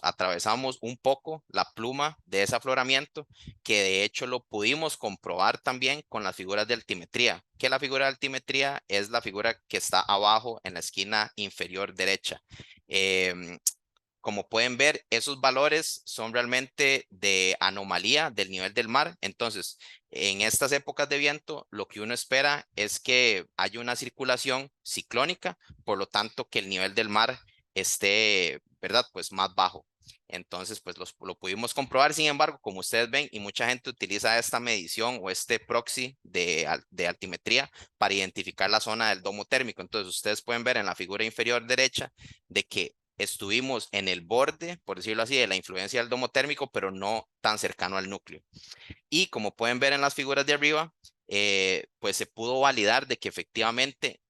Speaker 4: atravesamos un poco la pluma de ese afloramiento, que de hecho lo pudimos comprobar también con las figuras de altimetría, que la figura de altimetría es la figura que está abajo en la esquina inferior derecha. Como pueden ver, esos valores son realmente de anomalía del nivel del mar. Entonces, en estas épocas de viento, lo que uno espera es que haya una circulación ciclónica, por lo tanto, que el nivel del mar esté, ¿verdad? Pues más bajo. Entonces, pues lo pudimos comprobar. Sin embargo, como ustedes ven, y mucha gente utiliza esta medición o este proxy de altimetría para identificar la zona del domo térmico. Entonces, ustedes pueden ver en la figura inferior derecha de que estuvimos en el borde, por decirlo así, de la influencia del domo térmico, pero no tan cercano al núcleo. Y como pueden ver en las figuras de arriba, pues se pudo validar de que efectivamente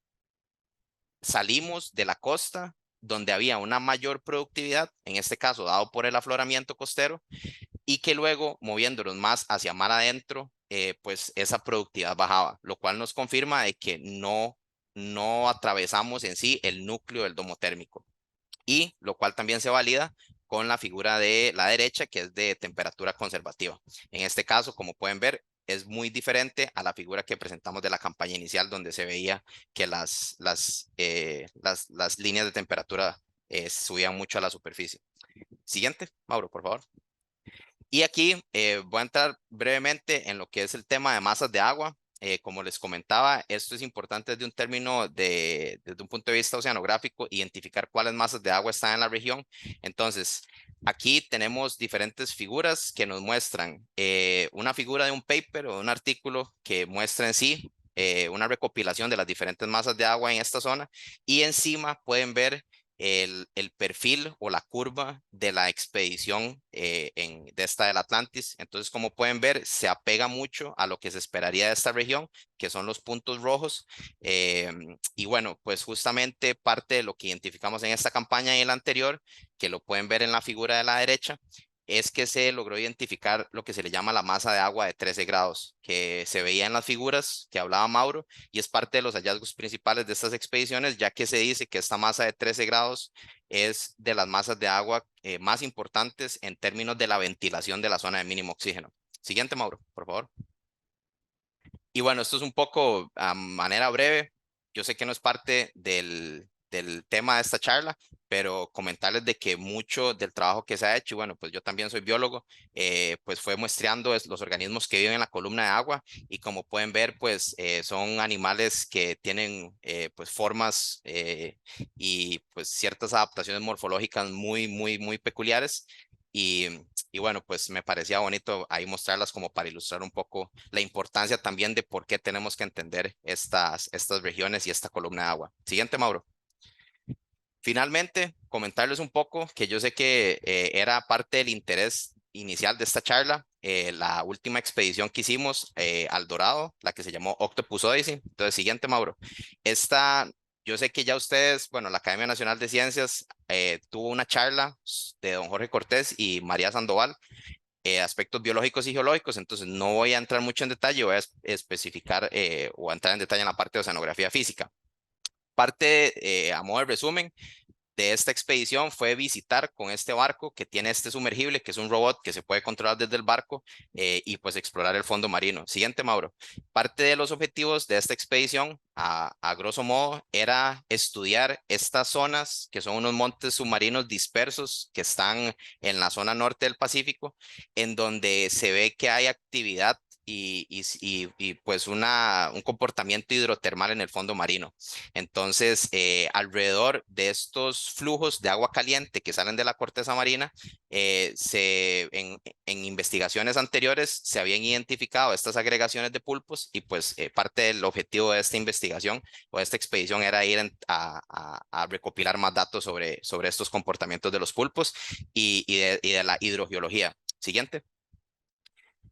Speaker 4: salimos de la costa donde había una mayor productividad, en este caso dado por el afloramiento costero, y que luego moviéndonos más hacia mar adentro, pues esa productividad bajaba, lo cual nos confirma de que no atravesamos en sí el núcleo del domo térmico. Y lo cual también se valida con la figura de la derecha, que es de temperatura conservativa. En este caso, como pueden ver, es muy diferente a la figura que presentamos de la campaña inicial, donde se veía que las líneas de temperatura subían mucho a la superficie. Siguiente, Mauro, por favor. Y aquí voy a entrar brevemente en lo que es el tema de masas de agua. Como les comentaba, esto es importante desde un punto de vista oceanográfico, identificar cuáles masas de agua están en la región. Entonces, aquí tenemos diferentes figuras que nos muestran una figura de un paper o un artículo que muestra en sí una recopilación de las diferentes masas de agua en esta zona, y encima pueden ver el perfil o la curva de la expedición de esta del Atlantis. Entonces, como pueden ver, se apega mucho a lo que se esperaría de esta región, que son los puntos rojos. Y bueno, pues justamente parte de lo que identificamos en esta campaña y en la anterior, que lo pueden ver en la figura de la derecha, es que se logró identificar lo que se le llama la masa de agua de 13 grados, que se veía en las figuras que hablaba Mauro, y es parte de los hallazgos principales de estas expediciones, ya que se dice que esta masa de 13 grados es de las masas de agua más importantes en términos de la ventilación de la zona de mínimo oxígeno. Siguiente, Mauro, por favor. Y bueno, esto es un poco a manera breve. Yo sé que no es parte del tema de esta charla, pero comentarles de que mucho del trabajo que se ha hecho, y bueno, pues yo también soy biólogo, pues fue muestreando los organismos que viven en la columna de agua, y como pueden ver, pues son animales que tienen pues formas y pues ciertas adaptaciones morfológicas muy peculiares. Y bueno, pues me parecía bonito ahí mostrarlas como para ilustrar un poco la importancia también de por qué tenemos que entender estas regiones y esta columna de agua. Siguiente, Mauro. Finalmente, comentarles un poco que yo sé que era parte del interés inicial de esta charla, la última expedición que hicimos al Dorado, la que se llamó Octopus Odyssey. Entonces, siguiente, Mauro. Yo sé que ya ustedes, bueno, la Academia Nacional de Ciencias tuvo una charla de don Jorge Cortés y María Sandoval, aspectos biológicos y geológicos, entonces no voy a entrar mucho en detalle, voy a especificar o a entrar en detalle en la parte de oceanografía física. Parte, a modo de resumen, de esta expedición fue visitar con este barco que tiene este sumergible, que es un robot que se puede controlar desde el barco, y pues explorar el fondo marino. Siguiente, Mauro. Parte de los objetivos de esta expedición, a grosso modo, era estudiar estas zonas, que son unos montes submarinos dispersos que están en la zona norte del Pacífico, en donde se ve que hay actividad y pues un comportamiento hidrotermal en el fondo marino. Entonces, alrededor de estos flujos de agua caliente que salen de la corteza marina, en investigaciones anteriores se habían identificado estas agregaciones de pulpos, y pues parte del objetivo de esta investigación o de esta expedición era ir a recopilar más datos sobre estos comportamientos de los pulpos y de la hidrogeología. Siguiente.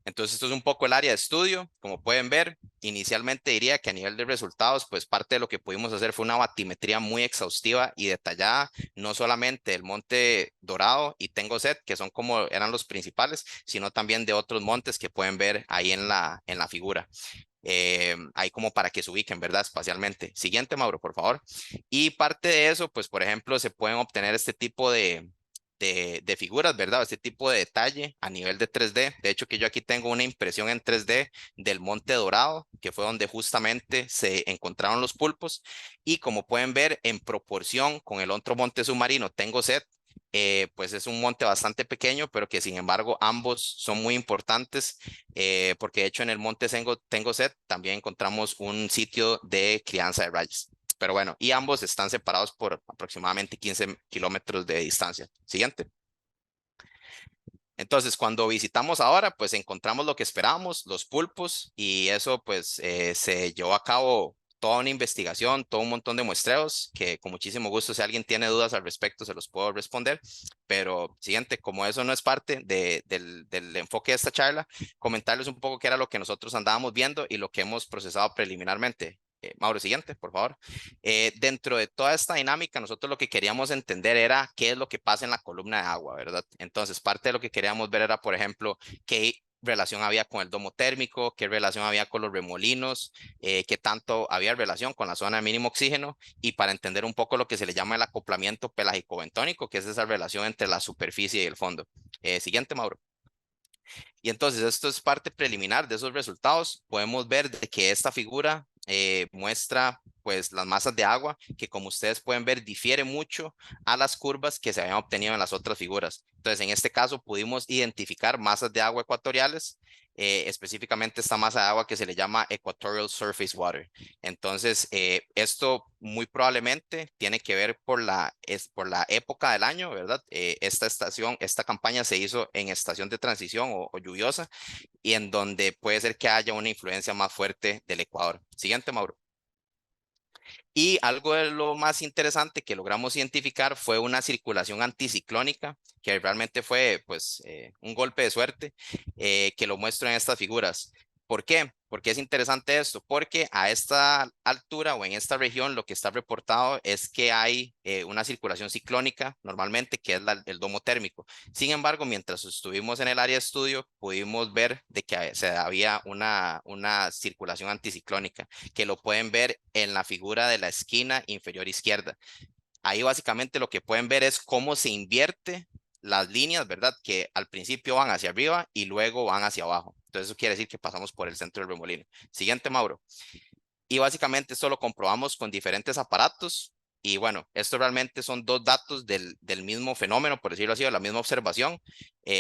Speaker 4: Entonces, esto es un poco el área de estudio. Como pueden ver, inicialmente diría que a nivel de resultados, pues parte de lo que pudimos hacer fue una batimetría muy exhaustiva y detallada, no solamente del Monte Dorado y Tengo Set, que son como eran los principales, sino también de otros montes que pueden ver ahí en la figura. ahí como para que se ubiquen, ¿verdad? Espacialmente. Siguiente, Mauro, por favor. Y parte de eso, pues, por ejemplo, se pueden obtener este tipo de figuras, ¿verdad? Este tipo de detalle a nivel de 3D. De hecho, que yo aquí tengo una impresión en 3D del Monte Dorado, que fue donde justamente se encontraron los pulpos. Y como pueden ver, en proporción con el otro monte submarino, Tengo Set, pues es un monte bastante pequeño, pero que sin embargo ambos son muy importantes, porque de hecho en el monte Tengo Set también encontramos un sitio de crianza de rayas. Pero bueno, y ambos están separados por aproximadamente 15 kilómetros de distancia. Siguiente. Entonces, cuando visitamos ahora, pues encontramos lo que esperábamos, los pulpos, y eso pues se llevó a cabo toda una investigación, todo un montón de muestreos, que con muchísimo gusto, si alguien tiene dudas al respecto, se los puedo responder. Pero siguiente, como eso no es parte del enfoque de esta charla, comentarles un poco qué era lo que nosotros andábamos viendo y lo que hemos procesado preliminarmente. Mauro, siguiente, por favor. Dentro de toda esta dinámica, nosotros lo que queríamos entender era qué es lo que pasa en la columna de agua, ¿verdad? Entonces, parte de lo que queríamos ver era, por ejemplo, qué relación había con el domo térmico, qué relación había con los remolinos, qué tanto había relación con la zona de mínimo oxígeno, y para entender un poco lo que se le llama el acoplamiento pelágico-bentónico, que es esa relación entre la superficie y el fondo. Siguiente, Mauro. Y entonces esto es parte preliminar de esos resultados. Podemos ver de que esta figura muestra pues las masas de agua, que como ustedes pueden ver difiere mucho a las curvas que se habían obtenido en las otras figuras. Entonces en este caso pudimos identificar masas de agua ecuatoriales, específicamente esta masa de agua que se le llama Equatorial Surface Water. Entonces esto muy probablemente tiene que ver por la época del año, ¿verdad? Esta campaña se hizo en estación de transición o lluviosa, y en donde puede ser que haya una influencia más fuerte del Ecuador. Siguiente, Mauro. Y algo de lo más interesante que logramos identificar fue una circulación anticiclónica, que realmente fue pues un golpe de suerte, que lo muestro en estas figuras. ¿Por qué? Porque es interesante esto, porque a esta altura o en esta región lo que está reportado es que hay una circulación ciclónica normalmente, que es el domo térmico. Sin embargo, mientras estuvimos en el área de estudio, pudimos ver de que había una circulación anticiclónica, que lo pueden ver en la figura de la esquina inferior izquierda. Ahí básicamente lo que pueden ver es cómo se invierte las líneas, ¿verdad? Que al principio van hacia arriba y luego van hacia abajo. Entonces eso quiere decir que pasamos por el centro del remolino. Siguiente, Mauro. Y básicamente esto lo comprobamos con diferentes aparatos. Y bueno, esto realmente son dos datos del mismo fenómeno, por decirlo así, de la misma observación,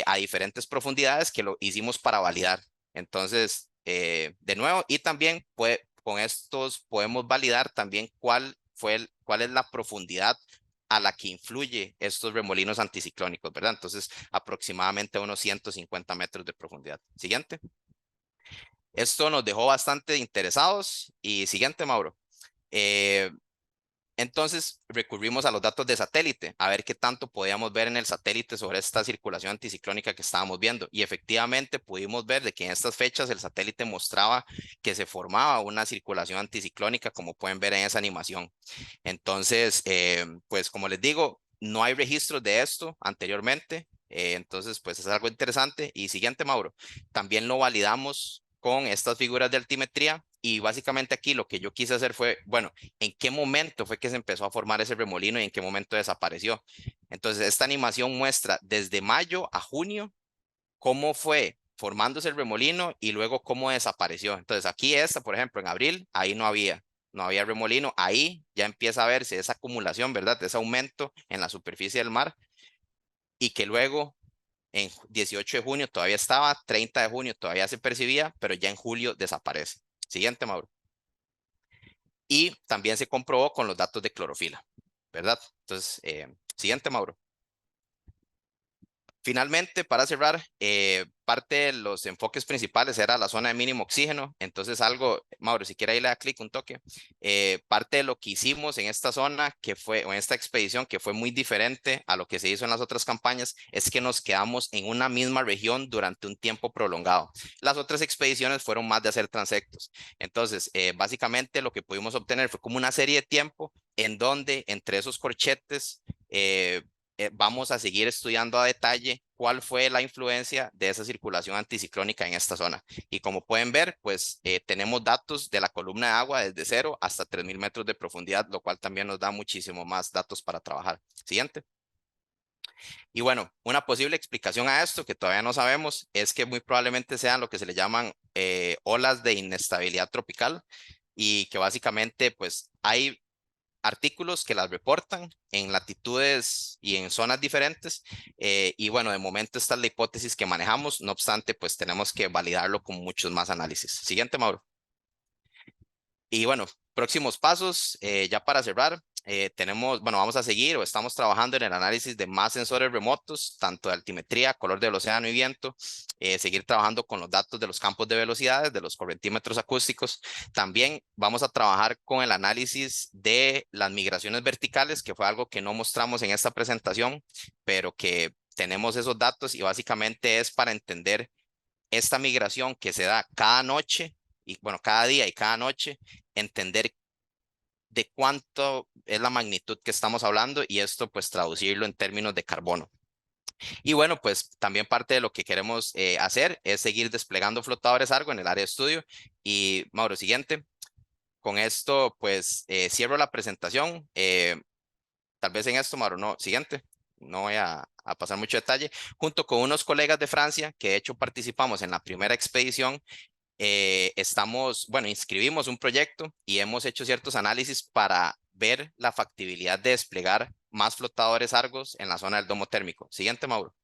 Speaker 4: a diferentes profundidades, que lo hicimos para validar. Entonces, de nuevo, y también con estos podemos validar también cuál es la profundidad a la que influye estos remolinos anticiclónicos, ¿verdad? Entonces, aproximadamente unos 150 metros de profundidad. Siguiente. Esto nos dejó bastante interesados. Y siguiente, Mauro. Entonces recurrimos a los datos de satélite, a ver qué tanto podíamos ver en el satélite sobre esta circulación anticiclónica que estábamos viendo. Y efectivamente pudimos ver de que en estas fechas el satélite mostraba que se formaba una circulación anticiclónica, como pueden ver en esa animación. Entonces, pues como les digo, no hay registros de esto anteriormente. Entonces, pues es algo interesante. Y siguiente, Mauro, también lo validamos con estas figuras de altimetría. Y básicamente aquí lo que yo quise hacer fue, bueno, ¿en qué momento fue que se empezó a formar ese remolino y en qué momento desapareció? Entonces, esta animación muestra desde mayo a junio cómo fue formándose el remolino y luego cómo desapareció. Entonces, aquí esta, por ejemplo, en abril, ahí no había remolino. Ahí ya empieza a verse esa acumulación, ¿verdad? Ese aumento en la superficie del mar, y que luego en 18 de junio todavía estaba, 30 de junio todavía se percibía, pero ya en julio desaparece. Siguiente, Mauro. Y también se comprobó con los datos de clorofila, ¿verdad? Entonces, siguiente, Mauro. Finalmente, para cerrar, parte de los enfoques principales era la zona de mínimo oxígeno. Entonces, Mauro, si quiere ahí le da clic un toque. Parte de lo que hicimos en esta zona, o en esta expedición, que fue muy diferente a lo que se hizo en las otras campañas, es que nos quedamos en una misma región durante un tiempo prolongado. Las otras expediciones fueron más de hacer transectos. Entonces, básicamente lo que pudimos obtener fue como una serie de tiempo en donde entre esos corchetes, vamos a seguir estudiando a detalle cuál fue la influencia de esa circulación anticiclónica en esta zona. Y como pueden ver, pues tenemos datos de la columna de agua desde 0 hasta 3.000 metros de profundidad, lo cual también nos da muchísimo más datos para trabajar. Siguiente. Y bueno, una posible explicación a esto que todavía no sabemos es que muy probablemente sean lo que se le llaman olas de inestabilidad tropical y que básicamente pues hay artículos que las reportan en latitudes y en zonas diferentes y bueno, de momento esta es la hipótesis que manejamos, no obstante pues tenemos que validarlo con muchos más análisis. Siguiente, Mauro. Y bueno, próximos pasos, ya para cerrar, tenemos, bueno, vamos a seguir o estamos trabajando en el análisis de más sensores remotos, tanto de altimetría, color del océano y viento, seguir trabajando con los datos de los campos de velocidades, de los correntímetros acústicos. También vamos a trabajar con el análisis de las migraciones verticales, que fue algo que no mostramos en esta presentación, pero que tenemos esos datos y básicamente es para entender esta migración que se da cada noche y bueno, cada día y cada noche, entender de cuánto es la magnitud que estamos hablando y esto pues traducirlo en términos de carbono. Y bueno, pues también parte de lo que queremos hacer es seguir desplegando flotadores Argo en el área de estudio. Y Mauro, siguiente. Con esto pues cierro la presentación. Tal vez en esto, Mauro, no, siguiente. No voy a pasar mucho detalle. Junto con unos colegas de Francia, que de hecho participamos en la primera expedición, bueno, inscribimos un proyecto y hemos hecho ciertos análisis para ver la factibilidad de desplegar más flotadores Argos en la zona del domo térmico. Siguiente, Mauro.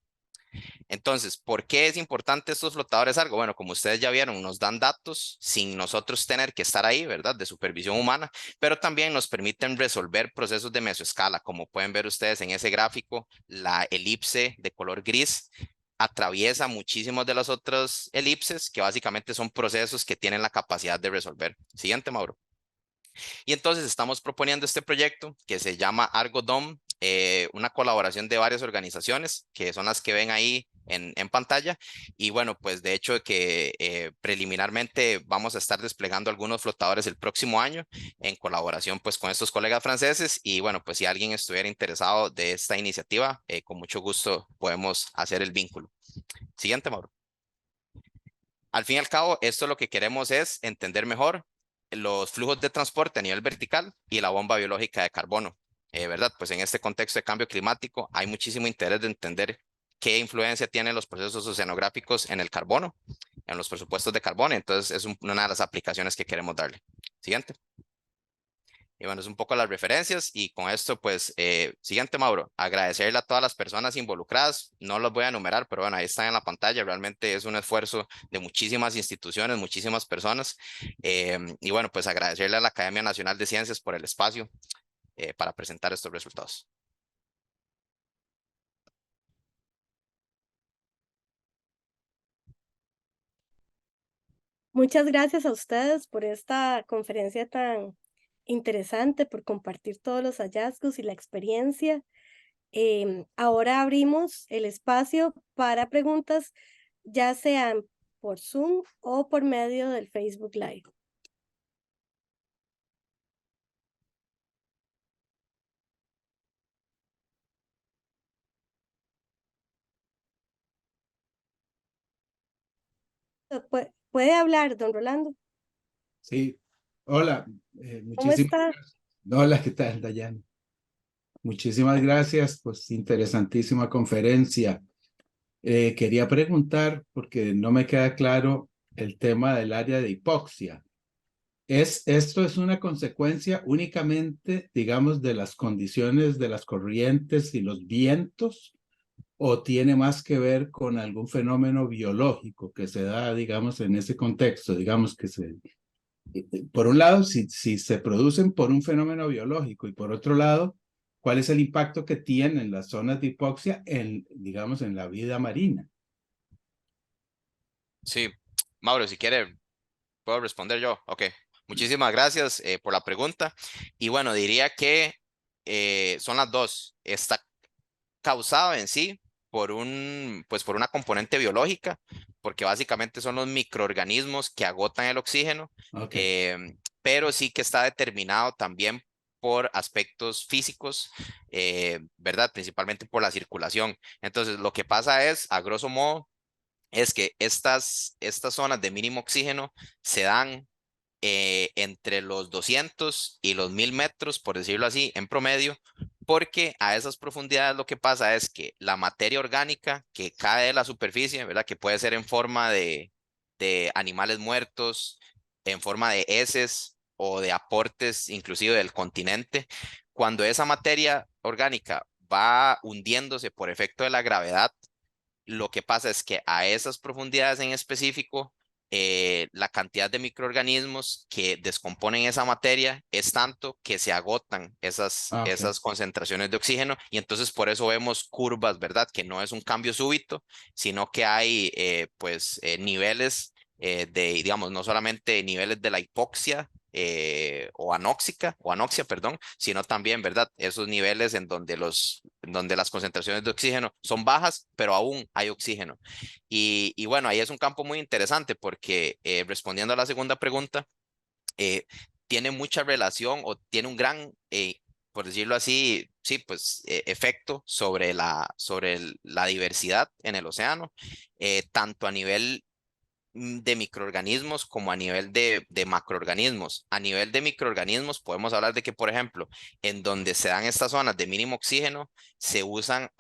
Speaker 4: Entonces, ¿por qué es importante estos flotadores Argo? Bueno, como ustedes ya vieron, nos dan datos sin nosotros tener que estar ahí, ¿verdad? De supervisión humana, pero también nos permiten resolver procesos de mesoescala. Como pueden ver ustedes en ese gráfico, la elipse de color gris atraviesa muchísimos de las otras elipses que básicamente son procesos que tienen la capacidad de resolver. Siguiente, Mauro. Y entonces estamos proponiendo este proyecto que se llama ArgoDome, una colaboración de varias organizaciones que son las que ven ahí en pantalla. Y bueno, pues de hecho que preliminarmente vamos a estar desplegando algunos flotadores el próximo año en colaboración pues con estos colegas franceses. Y bueno, pues si alguien estuviera interesado de esta iniciativa, con mucho gusto podemos hacer el vínculo. Siguiente, Mauro. Al fin y al cabo, esto lo que queremos es entender mejor los flujos de transporte a nivel vertical y la bomba biológica de carbono, ¿verdad? Pues en este contexto de cambio climático hay muchísimo interés de entender qué influencia tienen los procesos oceanográficos en el carbono, en los presupuestos de carbono. Entonces es una de las aplicaciones que queremos darle. Siguiente. Y bueno, es un poco las referencias y con esto, pues, siguiente, Mauro, agradecerle a todas las personas involucradas, no los voy a enumerar, pero bueno, ahí están en la pantalla, realmente es un esfuerzo de muchísimas instituciones, muchísimas personas, y bueno, pues agradecerle a la Academia Nacional de Ciencias por el espacio para presentar estos resultados.
Speaker 1: Muchas gracias a ustedes por esta conferencia tan interesante, por compartir todos los hallazgos y la experiencia. Ahora abrimos el espacio para preguntas, ya sean por Zoom o por medio del Facebook Live. ¿Puede hablar, don Rolando?
Speaker 5: Sí, hola,
Speaker 1: ¿Cómo
Speaker 5: muchísimas
Speaker 1: está?
Speaker 5: gracias. Hola, ¿qué tal, Dayana? Muchísimas gracias, pues interesantísima conferencia. Quería preguntar, porque no me queda claro el tema del área de hipoxia. ¿Esto es una consecuencia únicamente, digamos, de las condiciones de las corrientes y los vientos, o tiene más que ver con algún fenómeno biológico que se da, digamos, en ese contexto, digamos que por un lado, si se producen por un fenómeno biológico y por otro lado, ¿cuál es el impacto que tienen las zonas de hipoxia digamos, en la vida marina?
Speaker 4: Sí, Mauro, si quiere, puedo responder yo. Ok, muchísimas gracias por la pregunta. Y bueno, diría que son las dos. Está causado en sí pues por una componente biológica, porque básicamente son los microorganismos que agotan el oxígeno,
Speaker 5: Ok.
Speaker 4: pero sí que está determinado también por aspectos físicos, ¿verdad? Principalmente por la circulación. Entonces, lo que pasa es, a grosso modo, es que estas zonas de mínimo oxígeno se dan entre los 200 y los 1000 metros, por decirlo así, en promedio, porque a esas profundidades lo que pasa es que la materia orgánica que cae de la superficie, ¿verdad? Que puede ser en forma de animales muertos, en forma de heces o de aportes inclusive del continente, cuando esa materia orgánica va hundiéndose por efecto de la gravedad, lo que pasa es que a esas profundidades en específico, la cantidad de microorganismos que descomponen esa materia es tanto que se agotan
Speaker 5: Ok.
Speaker 4: esas concentraciones de oxígeno, y entonces por eso vemos curvas, ¿verdad? Que no es un cambio súbito, sino que hay niveles digamos, no solamente niveles de la hipoxia o anoxia, perdón, sino también, ¿verdad? Esos niveles en donde donde las concentraciones de oxígeno son bajas, pero aún hay oxígeno. Y bueno, ahí es un campo muy interesante porque respondiendo a la segunda pregunta, eh, tiene mucha relación o tiene un gran, por decirlo así, sí, pues efecto sobre la diversidad en el océano, tanto a nivel de microorganismos como a nivel de macroorganismos. A nivel de microorganismos podemos hablar de que, por ejemplo, en donde se dan estas zonas de mínimo oxígeno, se usan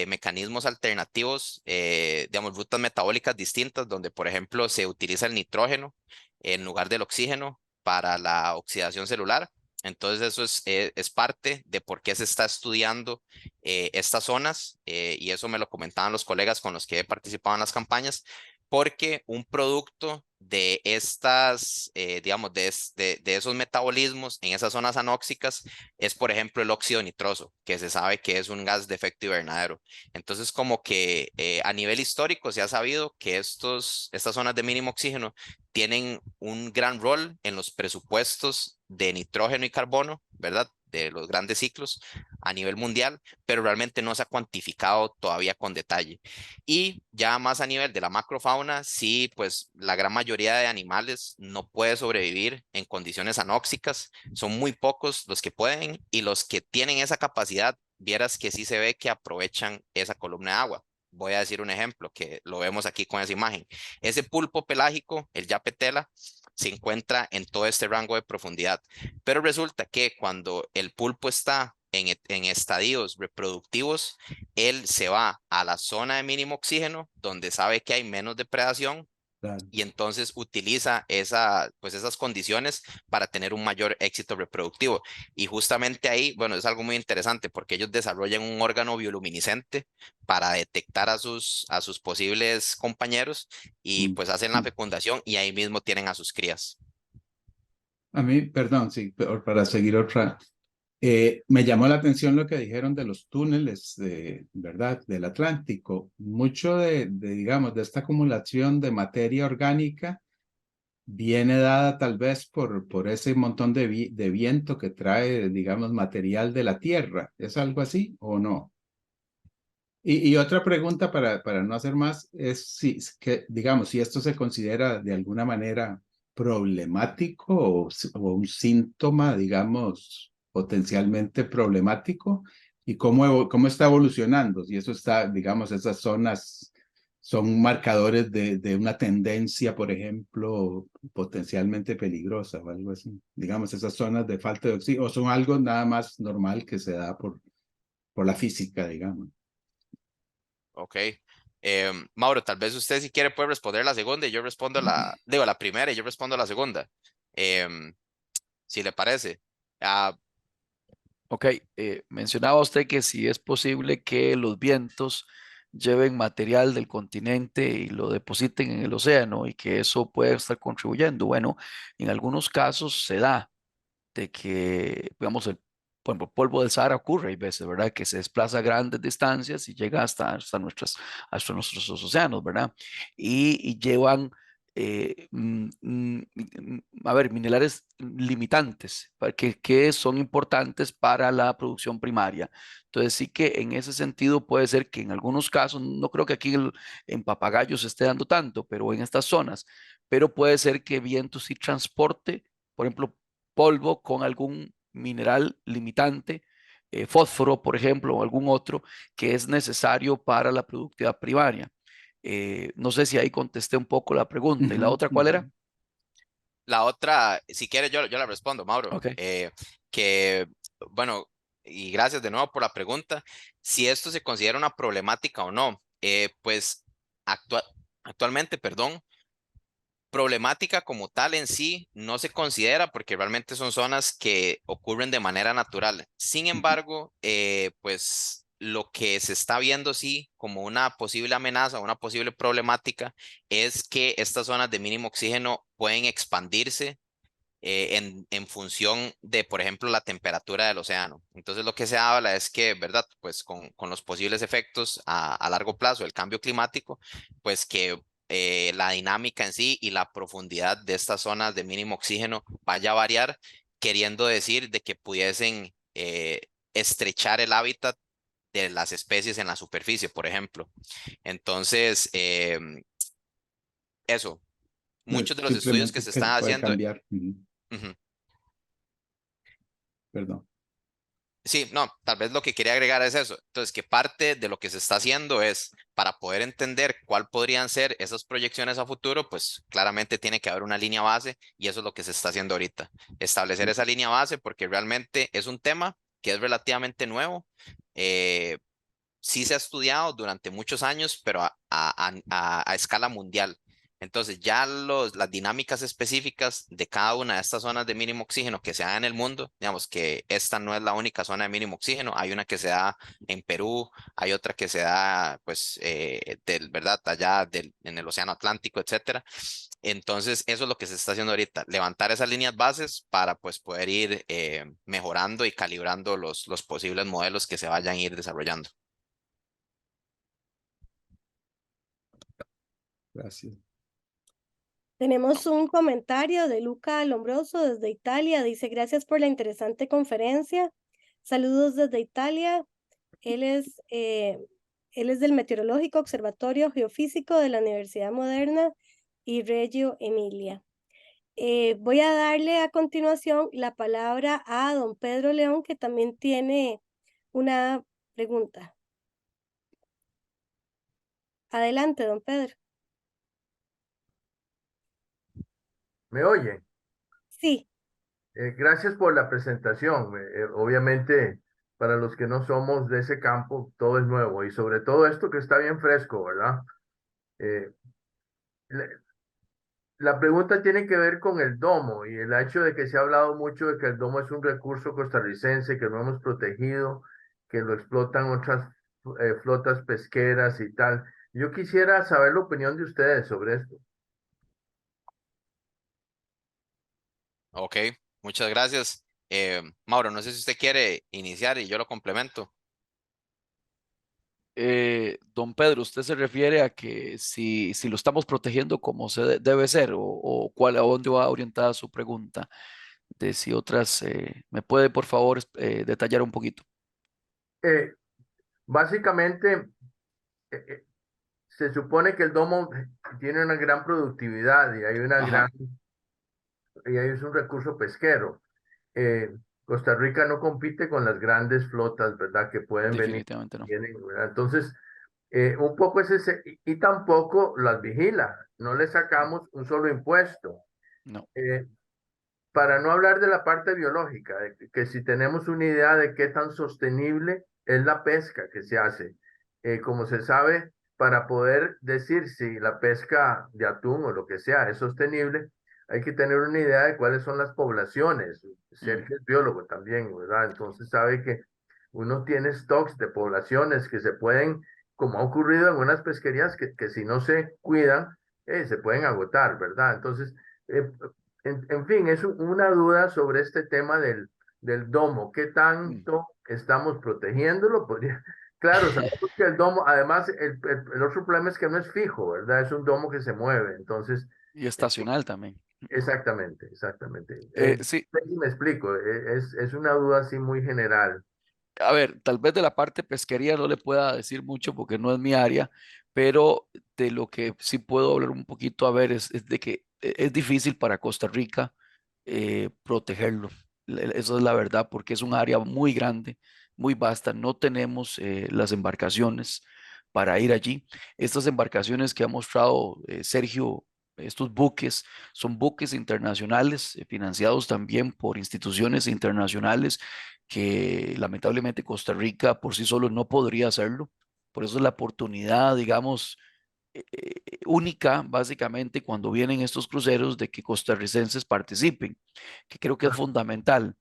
Speaker 4: mecanismos alternativos, digamos, rutas metabólicas distintas, donde, por ejemplo, se utiliza el nitrógeno en lugar del oxígeno para la oxidación celular. Entonces eso es parte de por qué se está estudiando estas zonas, y eso me lo comentaban los colegas con los que he participado en las campañas, porque un producto de estas, digamos, de esos metabolismos en esas zonas anóxicas es, por ejemplo, el óxido nitroso, que se sabe que es un gas de efecto invernadero. Entonces, como que a nivel histórico se ha sabido que estas zonas de mínimo oxígeno tienen un gran rol en los presupuestos de nitrógeno y carbono, ¿verdad? De los grandes ciclos a nivel mundial, pero realmente no se ha cuantificado todavía con detalle. Y ya más a nivel de la macrofauna, sí, pues la gran mayoría de animales no puede sobrevivir en condiciones anóxicas. Son muy pocos los que pueden, y los que tienen esa capacidad, vieras que sí se ve que aprovechan esa columna de agua. Voy a decir un ejemplo que lo vemos aquí con esa imagen. Ese pulpo pelágico, el yapetela, se encuentra en todo este rango de profundidad. Pero resulta que cuando el pulpo está en estadios reproductivos, él se va a la zona de mínimo oxígeno, donde sabe que hay menos depredación,
Speaker 5: Claro.
Speaker 4: y entonces utiliza pues esas condiciones para tener un mayor éxito reproductivo. Y justamente ahí, bueno, es algo muy interesante porque ellos desarrollan un órgano bioluminiscente para detectar a sus posibles compañeros, y
Speaker 5: Mm.
Speaker 4: pues hacen la fecundación y ahí mismo tienen a sus crías.
Speaker 5: A mí, perdón, sí, para seguir otra. Me llamó la atención lo que dijeron de los túneles, ¿verdad? Del Atlántico. Mucho digamos, de esta acumulación de materia orgánica viene dada tal vez por ese montón de viento que trae, digamos, material de la Tierra. ¿Es algo así o no? Y otra pregunta para no hacer más es digamos, si esto se considera de alguna manera problemático o un síntoma, digamos, potencialmente problemático, y cómo está evolucionando. Si eso está, digamos, esas zonas son marcadores de una tendencia, por ejemplo, potencialmente peligrosa o algo así. Digamos, esas zonas de falta de oxígeno, o son algo nada más normal que se da por la física, digamos.
Speaker 4: Ok. Mauro, tal vez usted si quiere puede responder la segunda y yo respondo la primera y yo respondo la segunda. Si le parece. Ah,
Speaker 3: Ok, mencionaba usted que si es posible que los vientos lleven material del continente y lo depositen en el océano y que eso puede estar contribuyendo. Bueno, en algunos casos se da de que, digamos, por ejemplo, polvo del Sahara ocurre, hay veces, ¿verdad? Que se desplaza a grandes distancias y llega hasta nuestros océanos, ¿verdad? Y llevan, a ver, minerales limitantes que son importantes para la producción primaria. Entonces sí que en ese sentido puede ser que en algunos casos, no creo que aquí en Papagayo se esté dando tanto, pero en estas zonas, pero puede ser que viento sí transporte, por ejemplo, polvo con algún mineral limitante, fósforo, por ejemplo, o algún otro, que es necesario para la productividad primaria. No sé si ahí contesté un poco la pregunta. ¿Y la otra cuál era?
Speaker 4: La otra, si quieres, yo la respondo, Mauro.
Speaker 3: Ok.
Speaker 4: Que, bueno, y gracias de nuevo por la pregunta. Si esto se considera una problemática o no, pues actualmente, perdón, problemática como tal en sí no se considera porque realmente son zonas que ocurren de manera natural. Sin embargo, pues lo que se está viendo sí como una posible amenaza, una posible problemática, es que estas zonas de mínimo oxígeno pueden expandirse en función de, por ejemplo, la temperatura del océano. Entonces, lo que se habla es que, ¿verdad? Pues con los posibles efectos a largo plazo del cambio climático, pues que la dinámica en sí y la profundidad de estas zonas de mínimo oxígeno vaya a variar, queriendo decir de que pudiesen estrechar el hábitat de las especies en la superficie, por ejemplo. Entonces, eso, muchos de los estudios que
Speaker 5: Simplemente
Speaker 4: se
Speaker 5: que se
Speaker 4: están
Speaker 5: puede
Speaker 4: haciendo.
Speaker 5: cambiar.
Speaker 4: Ujú.
Speaker 5: Perdón.
Speaker 4: Sí, no, tal vez lo que quería agregar es eso. Entonces, que parte de lo que se está haciendo es, para poder entender cuál podrían ser esas proyecciones a futuro, pues claramente tiene que haber una línea base y eso es lo que se está haciendo ahorita. Establecer esa línea base porque realmente es un tema que es relativamente nuevo. Sí se ha estudiado durante muchos años, pero a escala mundial. Entonces ya las dinámicas específicas de cada una de estas zonas de mínimo oxígeno que se dan en el mundo, digamos que esta no es la única zona de mínimo oxígeno, hay una que se da en Perú, hay otra que se da pues ¿verdad? Allá en el Océano Atlántico, etcétera. Entonces eso es lo que se está haciendo ahorita, levantar esas líneas bases para pues poder ir mejorando y calibrando los posibles modelos que se vayan a ir desarrollando.
Speaker 5: Gracias.
Speaker 1: Tenemos un comentario de Luca Lombroso desde Italia. Dice, gracias por la interesante conferencia. Saludos desde Italia. Él es del Meteorológico Observatorio Geofísico de la Universidad Moderna y Reggio Emilia. Voy a darle a continuación la palabra a don Pedro León, que también tiene una pregunta. Adelante, don Pedro.
Speaker 6: ¿Me oyen?
Speaker 1: Sí.
Speaker 6: Gracias por la presentación. Obviamente, para los que no somos de ese campo, todo es nuevo y sobre todo esto que está bien fresco, ¿verdad? Eh, le- la pregunta tiene que ver con el domo y el hecho de que se ha hablado mucho de que el domo es un recurso costarricense que no hemos protegido, que lo explotan otras flotas pesqueras y tal. Yo quisiera saber la opinión de ustedes sobre esto.
Speaker 4: Ok, muchas gracias. Mauro, no sé si usted quiere iniciar y yo lo complemento.
Speaker 3: Don Pedro, ¿usted se refiere a que si lo estamos protegiendo como debe ser o a dónde va orientada su pregunta? De si otras, ¿me puede por favor detallar un poquito?
Speaker 6: Eh, Básicamente, se supone que el domo tiene una gran productividad y hay una
Speaker 3: Ajá,
Speaker 6: y ahí es un recurso pesquero. Eh, Costa Rica no compite con las grandes flotas, ¿verdad? Que pueden venir.
Speaker 3: definitivamente no.
Speaker 6: ¿Verdad? Entonces, un poco es ese, y tampoco las vigila, no le sacamos un solo impuesto.
Speaker 3: No.
Speaker 6: Eh, para no hablar de la parte biológica, de que si tenemos una idea de qué tan sostenible es la pesca que se hace. Como se sabe, para poder decir si la pesca de atún o lo que sea es sostenible, hay que tener una idea de cuáles son las poblaciones. Sergio es biólogo también, ¿verdad? Entonces sabe que uno tiene stocks de poblaciones que se pueden, como ha ocurrido en unas pesquerías, que si no se cuidan, se pueden agotar, ¿verdad? Entonces, eh, en fin, es una duda sobre este tema del domo. ¿Qué
Speaker 3: Mm.
Speaker 6: tanto estamos protegiéndolo? Claro, sabemos que el domo, además, el otro problema es que no es fijo, ¿verdad? Es un domo que se mueve. Entonces,
Speaker 3: Y estacional también.
Speaker 6: exactamente, exactamente. No
Speaker 3: Sí,
Speaker 6: sé si me explico, es una duda así muy general.
Speaker 3: a ver, tal vez de la parte pesquería no le pueda decir mucho porque no es mi área, pero de lo que sí puedo hablar un poquito, a ver, es de que es difícil para Costa Rica protegerlo. Esa es la verdad, porque es un área muy grande, muy vasta. No tenemos las embarcaciones para ir allí. Estas embarcaciones que ha mostrado Sergio, estos buques, son buques internacionales financiados también por instituciones internacionales que lamentablemente Costa Rica por sí solo no podría hacerlo. Por eso es la oportunidad, digamos, única, básicamente, cuando vienen estos cruceros, de que costarricenses participen, que creo que es fundamental,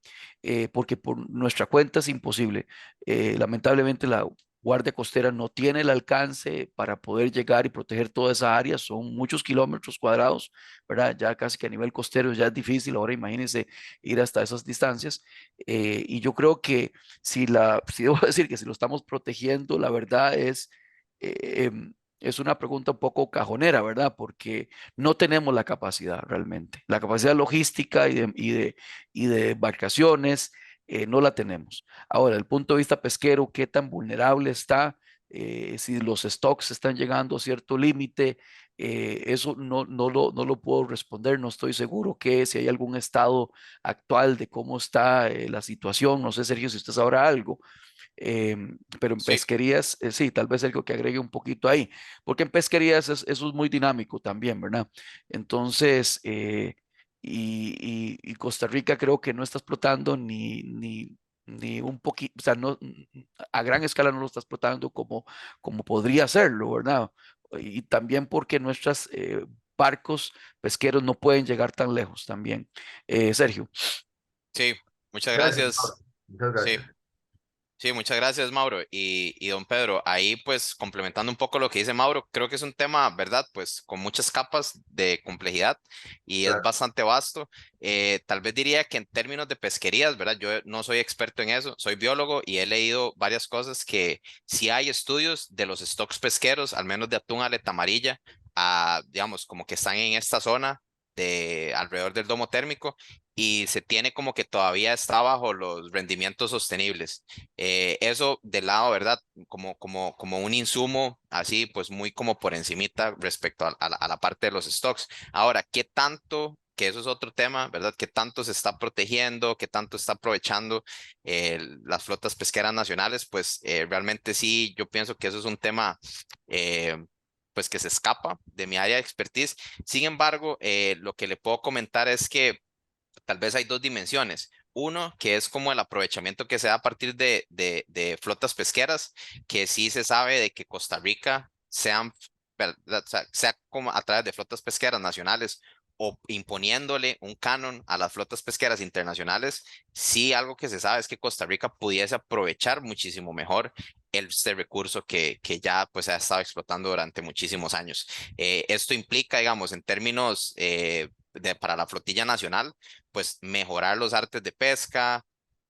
Speaker 3: porque por nuestra cuenta es imposible. Lamentablemente, la Guardia Costera no tiene el alcance para poder llegar y proteger toda esa área, son muchos kilómetros cuadrados, ¿verdad? Ya casi que a nivel costero ya es difícil, ahora imagínense ir hasta esas distancias, y yo creo que si debo decir que si lo estamos protegiendo, la verdad es una pregunta un poco cajonera, ¿verdad? Porque no tenemos la capacidad realmente. La capacidad logística y de embarcaciones no la tenemos. Ahora, el punto de vista pesquero, ¿qué tan vulnerable está? Si los stocks están llegando a cierto límite, eso no lo puedo responder. No estoy seguro que si hay algún estado actual de cómo está la situación. No sé, Sergio, si usted sabrá algo. Pero en
Speaker 4: Sí,
Speaker 3: pesquerías, sí, tal vez algo que agregue un poquito ahí, porque en pesquerías eso es muy dinámico también, ¿verdad? Entonces, y Costa Rica creo que no está explotando ni un poquito, o sea, no, a gran escala no lo está explotando como podría hacerlo, ¿verdad? Y también porque nuestros barcos pesqueros no pueden llegar tan lejos también. Sergio.
Speaker 4: sí, muchas
Speaker 6: Gracias, Mauro.
Speaker 4: gracias.
Speaker 6: Muchas
Speaker 4: Sí.
Speaker 6: gracias.
Speaker 4: Sí, muchas gracias, Mauro. Y don Pedro, ahí pues complementando un poco lo que dice Mauro, creo que es un tema, ¿verdad? Pues con muchas capas de complejidad y es
Speaker 6: Claro.
Speaker 4: bastante vasto. Tal vez diría que en términos de pesquerías, ¿verdad? Yo no soy experto en eso, soy biólogo y he leído varias cosas que sí hay estudios de los stocks pesqueros, al menos de atún aleta amarilla, digamos, como que están en esta zona de alrededor del domo térmico y se tiene como que todavía está bajo los rendimientos sostenibles. Eso del lado, ¿verdad? Como un insumo, así pues muy como por encimita respecto a la parte de los stocks. Ahora, ¿qué tanto? Que eso es otro tema, ¿verdad? ¿Qué tanto se está protegiendo? ¿Qué tanto está aprovechando las flotas pesqueras nacionales? Pues realmente sí, yo pienso que eso es un tema pues que se escapa de mi área de expertise. Sin embargo, lo que le puedo comentar es que tal vez hay dos dimensiones. Uno, que es como el aprovechamiento que se da a partir de flotas pesqueras, que sí se sabe de que Costa Rica sea como a través de flotas pesqueras nacionales o imponiéndole un canon a las flotas pesqueras internacionales, sí algo que se sabe es que Costa Rica pudiese aprovechar muchísimo mejor este recurso que ya pues se ha estado explotando durante muchísimos años. Esto implica, digamos, en términos para la flotilla nacional, pues mejorar los artes de pesca,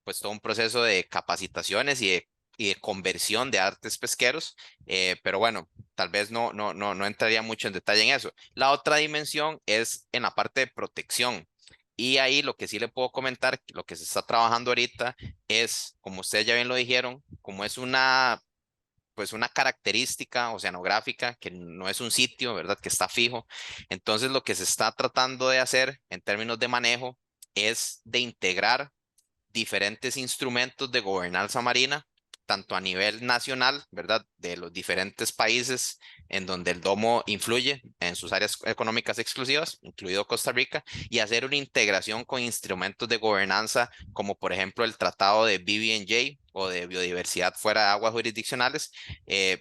Speaker 4: pues todo un proceso de capacitaciones y de conversión de artes pesqueros, pero bueno, tal vez no entraría mucho en detalle en eso. La otra dimensión es en la parte de protección. Y ahí lo que sí le puedo comentar, lo que se está trabajando ahorita es, como ustedes ya bien lo dijeron, como es pues una característica oceanográfica que no es un sitio, ¿verdad? Que está fijo. Entonces lo que se está tratando de hacer en términos de manejo es de integrar diferentes instrumentos de gobernanza marina, tanto a nivel nacional, ¿verdad? De los diferentes países en donde el domo influye en sus áreas económicas exclusivas, incluido Costa Rica, y hacer una integración con instrumentos de gobernanza como por ejemplo el Tratado de BBNJ o de Biodiversidad fuera de aguas jurisdiccionales,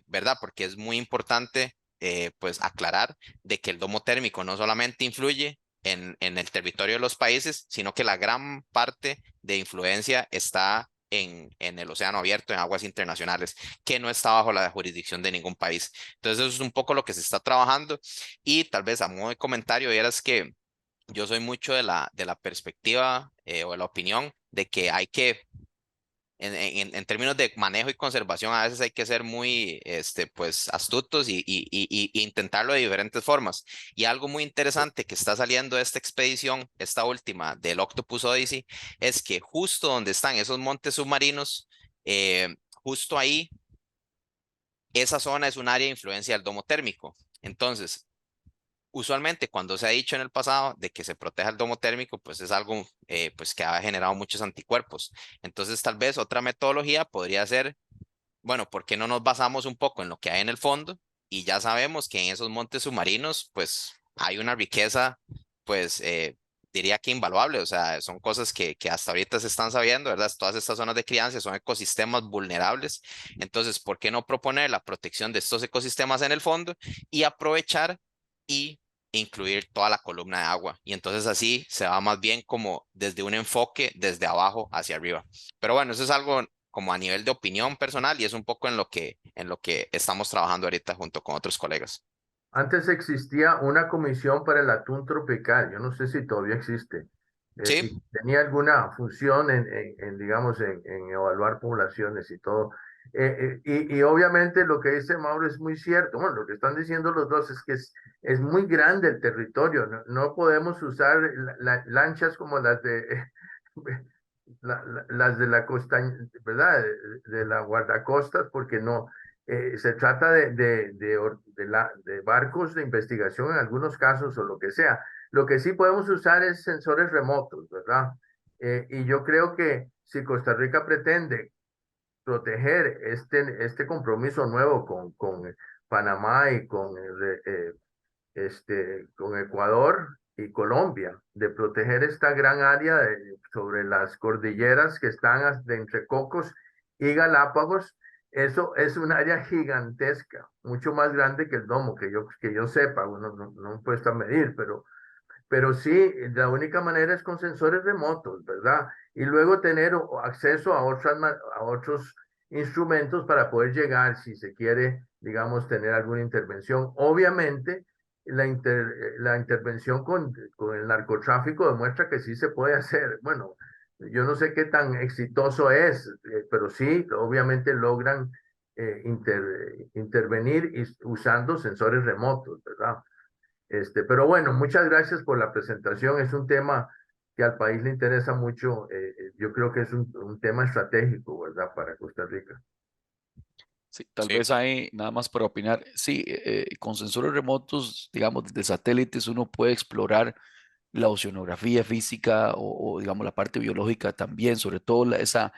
Speaker 4: ¿verdad? Porque es muy importante pues aclarar de que el domo térmico no solamente influye en el territorio de los países, sino que la gran parte de influencia está en el océano abierto, en aguas internacionales, que no está bajo la jurisdicción de ningún país. Entonces, eso es un poco lo que se está trabajando y tal vez a modo de comentario, es que yo soy mucho de la perspectiva o de la opinión de que hay que en términos de manejo y conservación, a veces hay que ser muy pues, astutos y intentarlo de diferentes formas. Y algo muy interesante que está saliendo de esta expedición, esta última del Octopus Odyssey, es que justo donde están esos montes submarinos, justo ahí, esa zona es un área de influencia del domo térmico. Entonces, usualmente cuando se ha dicho en el pasado de que se proteja el domo térmico, pues es algo pues que ha generado muchos anticuerpos. Entonces tal vez otra metodología podría ser, bueno, ¿por qué no nos basamos un poco en lo que hay en el fondo? Y ya sabemos que en esos montes submarinos, pues hay una riqueza, pues diría que invaluable, o sea, son cosas que hasta ahorita se están sabiendo, ¿verdad? Todas estas zonas de crianza son ecosistemas vulnerables. Entonces, ¿por qué no proponer la protección de estos ecosistemas en el fondo y aprovechar y incluir toda la columna de agua? Y entonces así se va más bien como desde un enfoque desde abajo hacia arriba. Pero bueno, eso es algo como a nivel de opinión personal y es un poco en lo que estamos trabajando ahorita junto con otros colegas.
Speaker 6: Antes existía una comisión para el atún tropical, yo no sé si todavía existe,
Speaker 4: Sí,
Speaker 6: y tenía alguna función digamos, en evaluar poblaciones y todo. Y obviamente lo que dice Mauro es muy cierto. Bueno, lo que están diciendo los dos es que es muy grande el territorio. No, no podemos usar lanchas como las de las de la costa, ¿verdad? De la guardacostas, porque no, se trata de barcos de investigación en algunos casos o lo que sea. Lo que sí podemos usar es sensores remotos, ¿verdad? Y yo creo que si Costa Rica pretende proteger este compromiso nuevo con Panamá y con Ecuador y Colombia, de proteger esta gran área sobre las cordilleras que están de entre Cocos y Galápagos. Eso es un área gigantesca, mucho más grande que el domo, que yo sepa, uno no puesto a medir, pero sí, la única manera es con sensores remotos, ¿verdad? Y luego tener acceso a otros instrumentos para poder llegar, si se quiere, digamos, tener alguna intervención. Obviamente, la intervención con el narcotráfico demuestra que sí se puede hacer. Bueno, yo no sé qué tan exitoso es, pero sí, obviamente logran intervenir usando sensores remotos, ¿verdad? Pero bueno, muchas gracias por la presentación. Es un tema que al país le interesa mucho. Yo creo que es un tema estratégico, ¿verdad? Para Costa Rica.
Speaker 3: Sí, tal
Speaker 4: sí,
Speaker 3: vez hay, nada más para opinar, sí, con sensores remotos, digamos, desde satélites uno puede explorar la oceanografía física digamos la parte biológica también, sobre todo esa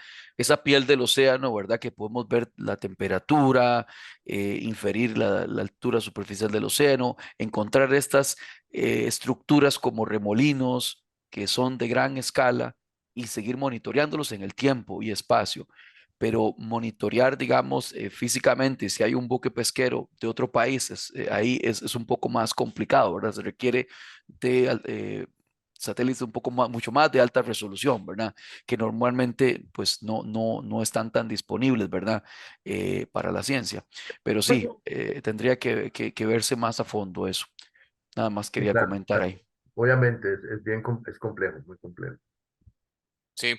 Speaker 3: piel del océano, ¿verdad? Que podemos ver la temperatura, inferir la altura superficial del océano, encontrar estas estructuras como remolinos que son de gran escala y seguir monitoreándolos en el tiempo y espacio. Pero monitorear, digamos, físicamente si hay un buque pesquero de otro país, ahí es un poco más complicado, ¿verdad? Se requiere de satélites un poco más, mucho más de alta resolución, ¿verdad? Que normalmente pues no están tan disponibles, ¿verdad? Para la ciencia. Pero
Speaker 6: Pues,
Speaker 3: sí, tendría que verse más a fondo eso. Nada más
Speaker 6: sí,
Speaker 3: quería
Speaker 6: claro,
Speaker 3: comentar ahí.
Speaker 6: obviamente es complejo, muy complejo.
Speaker 4: sí.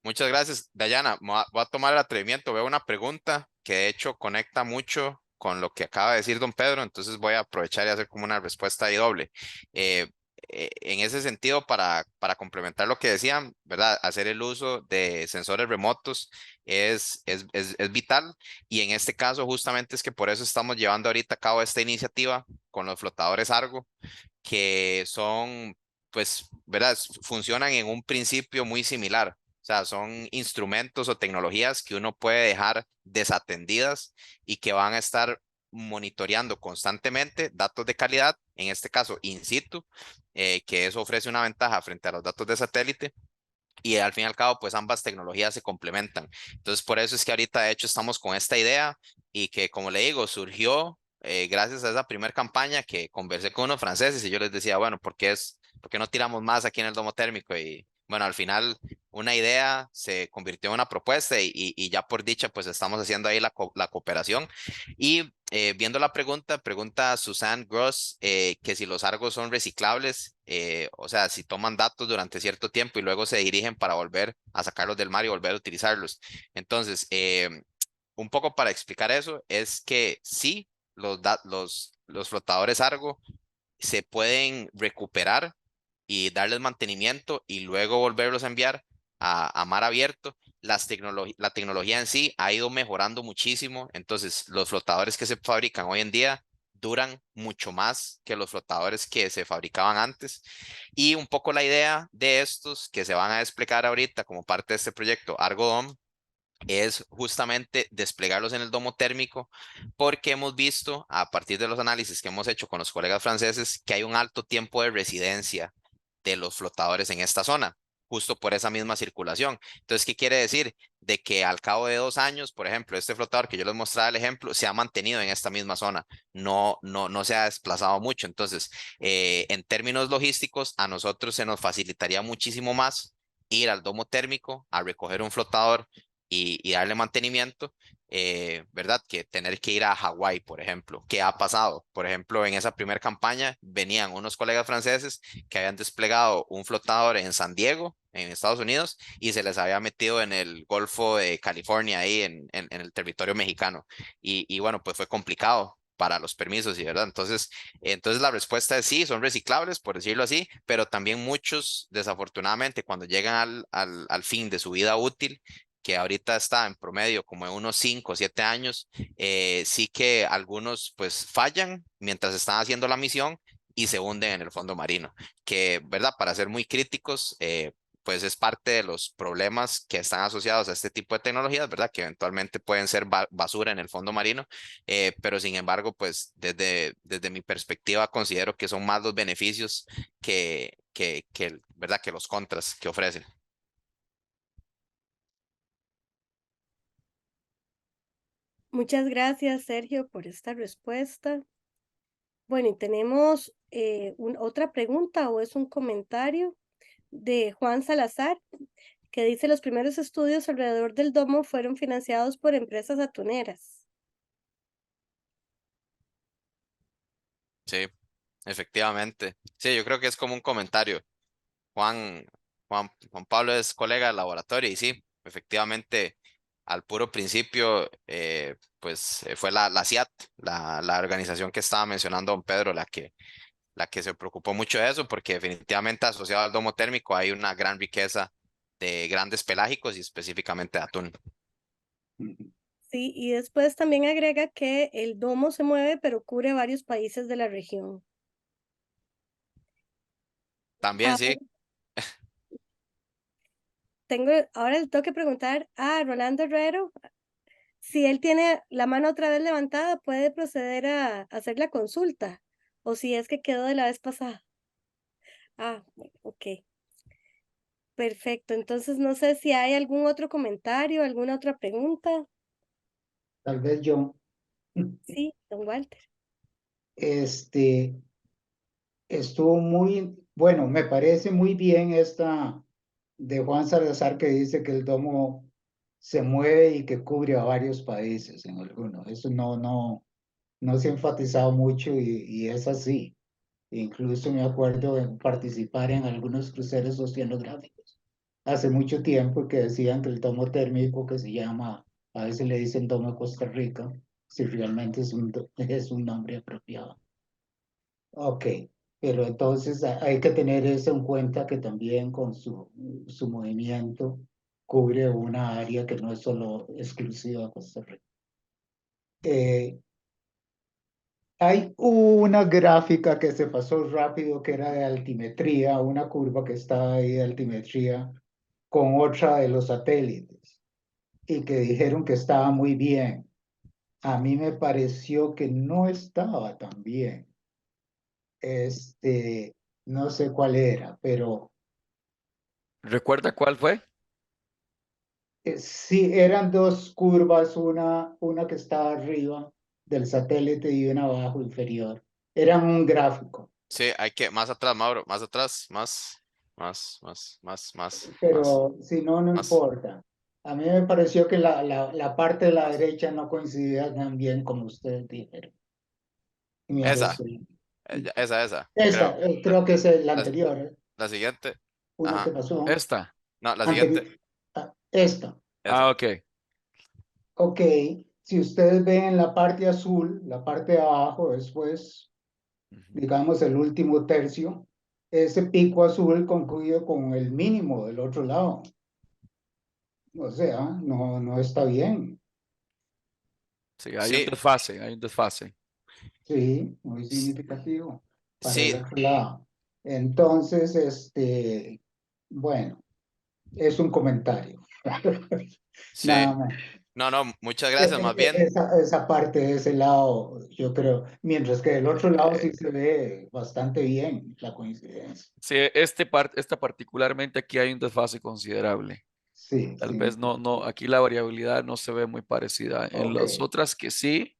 Speaker 4: Muchas gracias, Dayana. Voy a tomar el atrevimiento. Veo una pregunta que de hecho conecta mucho con lo que acaba de decir don Pedro, entonces voy a aprovechar y hacer como una respuesta ahí doble. Eh, en ese sentido, para complementar lo que decían, ¿verdad? Hacer el uso de sensores remotos es vital y en este caso justamente es que por eso estamos llevando ahorita a cabo esta iniciativa con los flotadores Argo, que son, pues, ¿verdad? Funcionan en un principio muy similar. O sea, son instrumentos o tecnologías que uno puede dejar desatendidas y que van a estar monitoreando constantemente datos de calidad, en este caso in situ, que eso ofrece una ventaja frente a los datos de satélite. Y al fin y al cabo, pues ambas tecnologías se complementan. Entonces, por eso es que ahorita, de hecho, estamos con esta idea y que, como le digo, surgió gracias a esa primera campaña que conversé con unos franceses y yo les decía, bueno, ¿por qué no tiramos más aquí en el domo térmico? Y bueno, al final una idea se convirtió en una propuesta y ya por dicha, pues estamos haciendo ahí la cooperación. Y viendo la pregunta Susanne Gross que si los Argos son reciclables, o sea, si toman datos durante cierto tiempo y luego se dirigen para volver a sacarlos del mar y volver a utilizarlos. Entonces, un poco para explicar eso, es que sí, los flotadores Argo se pueden recuperar y darles mantenimiento y luego volverlos a enviar a mar abierto. La tecnología en sí ha ido mejorando muchísimo, entonces los flotadores que se fabrican hoy en día duran mucho más que los flotadores que se fabricaban antes. Y un poco la idea de estos que se van a desplegar ahorita como parte de este proyecto Argo Dome es justamente desplegarlos en el domo térmico, porque hemos visto a partir de los análisis que hemos hecho con los colegas franceses que hay un alto tiempo de residencia de los flotadores en esta zona, justo por esa misma circulación. Entonces, ¿qué quiere decir? De que al cabo de 2 años, por ejemplo, este flotador que yo les mostraba el ejemplo, se ha mantenido en esta misma zona, no se ha desplazado mucho. Entonces, en términos logísticos, a nosotros se nos facilitaría muchísimo más ir al domo térmico a recoger un flotador y darle mantenimiento, ¿verdad? Que tener que ir a Hawái, por ejemplo. ¿Qué ha pasado? Por ejemplo, en esa primera campaña venían unos colegas franceses que habían desplegado un flotador en San Diego, en Estados Unidos, y se les había metido en el Golfo de California, ahí en el territorio mexicano. Y bueno, pues fue complicado para los permisos y verdad. Entonces la respuesta es sí, son reciclables, por decirlo así, pero también muchos, desafortunadamente, cuando llegan al fin de su vida útil, que ahorita está en promedio como en unos 5 o 7 años, sí que algunos pues fallan mientras están haciendo la misión y se hunden en el fondo marino, que, ¿verdad? Para ser muy críticos, pues es parte de los problemas que están asociados a este tipo de tecnologías, ¿verdad? Que eventualmente pueden ser basura en el fondo marino, pero sin embargo, pues desde mi perspectiva considero que son más los beneficios ¿verdad? Que los contras que ofrecen.
Speaker 1: Muchas gracias, Sergio, por esta respuesta. Bueno, y tenemos otra pregunta o es un comentario de Juan Salazar, que dice: los primeros estudios alrededor del domo fueron financiados por empresas atuneras.
Speaker 4: Sí, efectivamente. Sí, yo creo que es como un comentario. Juan, Juan Pablo es colega de laboratorio y sí, efectivamente, al puro principio, pues fue la CIAT, la organización que estaba mencionando don Pedro, la que se preocupó mucho de eso, porque definitivamente asociado al domo térmico hay una gran riqueza de grandes pelágicos y específicamente de atún.
Speaker 1: Sí, y después también agrega que el domo se mueve, pero cubre varios países de la región.
Speaker 4: También
Speaker 1: Ah,
Speaker 4: sí,
Speaker 1: ahora le tengo que preguntar a Rolando Herrero si él tiene la mano otra vez levantada, puede proceder a hacer la consulta, o si es que quedó de la vez pasada. Ah, bueno, ok. Perfecto. Entonces no sé si hay algún otro comentario, alguna otra pregunta.
Speaker 2: Tal vez yo,
Speaker 1: Sí, don Walter.
Speaker 2: este, estuvo muy, bueno, me parece muy bien esta de Juan Salazar que dice que el domo se mueve y que cubre a varios países en algunos. Eso no se ha enfatizado mucho y es así. Incluso me acuerdo de participar en algunos cruceros oceanográficos hace mucho tiempo que decían que el domo térmico que se llama, a veces le dicen domo Costa Rica, si realmente es un nombre apropiado. Ok, pero entonces hay que tener eso en cuenta que también con su movimiento cubre una área que no es solo exclusiva de Costa Rica. Hay una gráfica que se pasó rápido que era de altimetría, una curva que estaba ahí de altimetría con otra de los satélites y que dijeron que estaba muy bien. A mí me pareció que no estaba tan bien. No sé cuál era, pero
Speaker 3: ¿Recuerda cuál fue?
Speaker 2: sí, eran dos curvas, una que estaba arriba del satélite y una abajo inferior. Eran un gráfico,
Speaker 4: sí, hay que, más atrás, Mauro, más atrás, más,
Speaker 2: pero si no, no
Speaker 4: más.
Speaker 2: importa. A mí me pareció que la parte de la derecha no coincidía tan bien como ustedes dijeron. Me
Speaker 4: Esa,
Speaker 2: arreció.
Speaker 4: creo.
Speaker 2: Esta, creo que es la
Speaker 4: La,
Speaker 2: anterior,
Speaker 4: la siguiente,
Speaker 2: una que
Speaker 4: ajá.
Speaker 2: pasó
Speaker 3: Esta.
Speaker 4: No, la
Speaker 2: anterior.
Speaker 4: siguiente,
Speaker 2: Esta.
Speaker 3: Ah,
Speaker 4: esa.
Speaker 3: ok.
Speaker 2: Ok, si ustedes ven la parte azul, la parte de abajo, después,
Speaker 3: Ujú.
Speaker 2: digamos el último tercio, ese pico azul concluye con el mínimo del otro lado. O sea, no está bien.
Speaker 3: Sí, hay un
Speaker 4: Sí,
Speaker 3: desfase, hay un desfase.
Speaker 2: Sí, muy significativo para el
Speaker 4: Sí,
Speaker 2: otro lado. Entonces, bueno, es un comentario.
Speaker 4: sí.
Speaker 2: Nada más.
Speaker 4: No, no, muchas gracias. Más bien,
Speaker 2: Esa parte de ese lado, yo creo, mientras que del otro lado sí se ve bastante bien la coincidencia.
Speaker 3: Sí, esta particularmente aquí hay un desfase considerable.
Speaker 2: Sí,
Speaker 3: Tal
Speaker 2: sí.
Speaker 3: vez no, aquí la variabilidad no se ve muy parecida. En
Speaker 2: Ok,
Speaker 3: las otras que sí,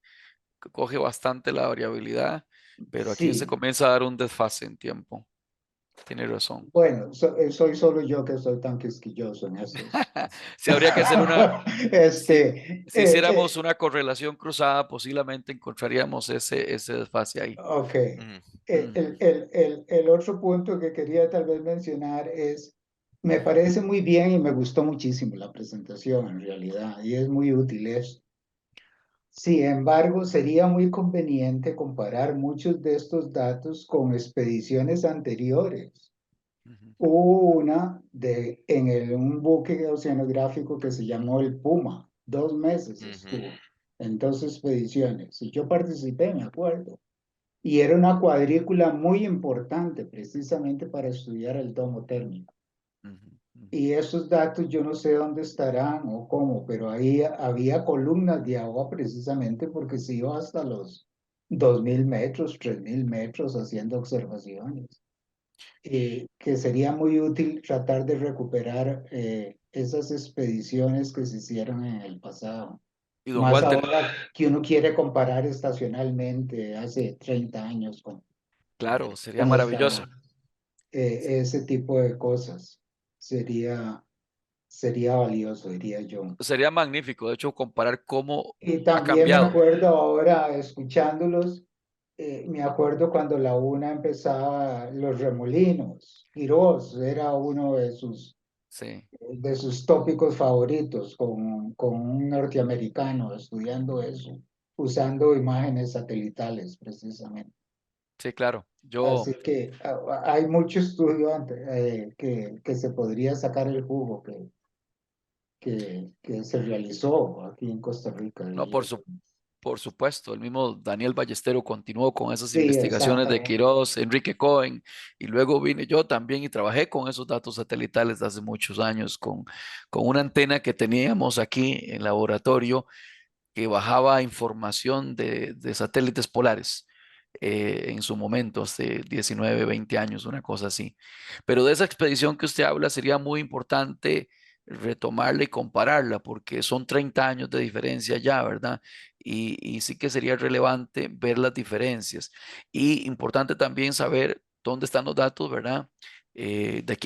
Speaker 3: que coge bastante la variabilidad, pero aquí se
Speaker 2: sí.
Speaker 3: comienza a dar un desfase en tiempo. Tiene razón.
Speaker 2: Bueno, soy solo yo que soy tan quisquilloso en estos.
Speaker 3: Sí, habría que hacer si, si hiciéramos
Speaker 2: Eh,
Speaker 3: una correlación cruzada, posiblemente encontraríamos ese desfase ahí.
Speaker 2: ok.
Speaker 4: ujú,
Speaker 3: Mm,
Speaker 2: El otro punto que quería tal vez mencionar es, me parece muy bien y me gustó muchísimo la presentación en realidad, y es muy útil esto. Sin embargo, sería muy conveniente comparar muchos de estos datos con expediciones anteriores.
Speaker 3: ujú,
Speaker 2: Hubo una un buque oceanográfico que se llamó el Puma. 2 meses
Speaker 4: ujú,
Speaker 2: estuvo en 2 expediciones. Y yo participé, me acuerdo. Y era una cuadrícula muy importante precisamente para estudiar el domo térmico.
Speaker 3: ujú, ujú,
Speaker 2: Y esos datos yo no sé dónde estarán o cómo, pero ahí había columnas de agua precisamente porque se iba hasta los 2000 metros, 3000 metros haciendo observaciones. Que sería muy útil tratar de recuperar esas expediciones que se hicieron en el pasado.
Speaker 3: Y don
Speaker 2: Más
Speaker 3: Walter,
Speaker 2: ahora que uno quiere comparar estacionalmente hace 30 años
Speaker 3: claro, sería
Speaker 2: con
Speaker 3: maravilloso.
Speaker 2: ese tipo de cosas. Sería, sería valioso, diría yo.
Speaker 3: Sería magnífico, de hecho, comparar cómo
Speaker 2: Y
Speaker 3: ha
Speaker 2: también me
Speaker 3: cambiado.
Speaker 2: acuerdo ahora, escuchándolos, me acuerdo cuando la UNA empezaba los remolinos. Quirós era uno
Speaker 3: Sí,
Speaker 2: de sus tópicos favoritos con un norteamericano estudiando eso, usando imágenes satelitales precisamente.
Speaker 3: sí, claro.
Speaker 2: Así que hay mucho estudio que se podría sacar el jugo que se realizó aquí en Costa Rica,
Speaker 3: No,
Speaker 2: diría yo.
Speaker 3: por supuesto, el mismo Daniel Ballestero continuó con esas
Speaker 2: Sí,
Speaker 3: investigaciones de
Speaker 2: exactamente.
Speaker 3: Quirós, Enrique Cohen, y luego vine yo también y trabajé con esos datos satelitales de hace muchos años, con una antena que teníamos aquí en laboratorio que bajaba información de satélites polares en su momento, hace 19, 20 años, una cosa así. Pero de esa expedición que usted habla sería muy importante retomarla y compararla, porque son 30 años de diferencia ya, ¿verdad? Y sí que sería relevante ver las diferencias. Y importante también saber dónde están los datos, ¿verdad?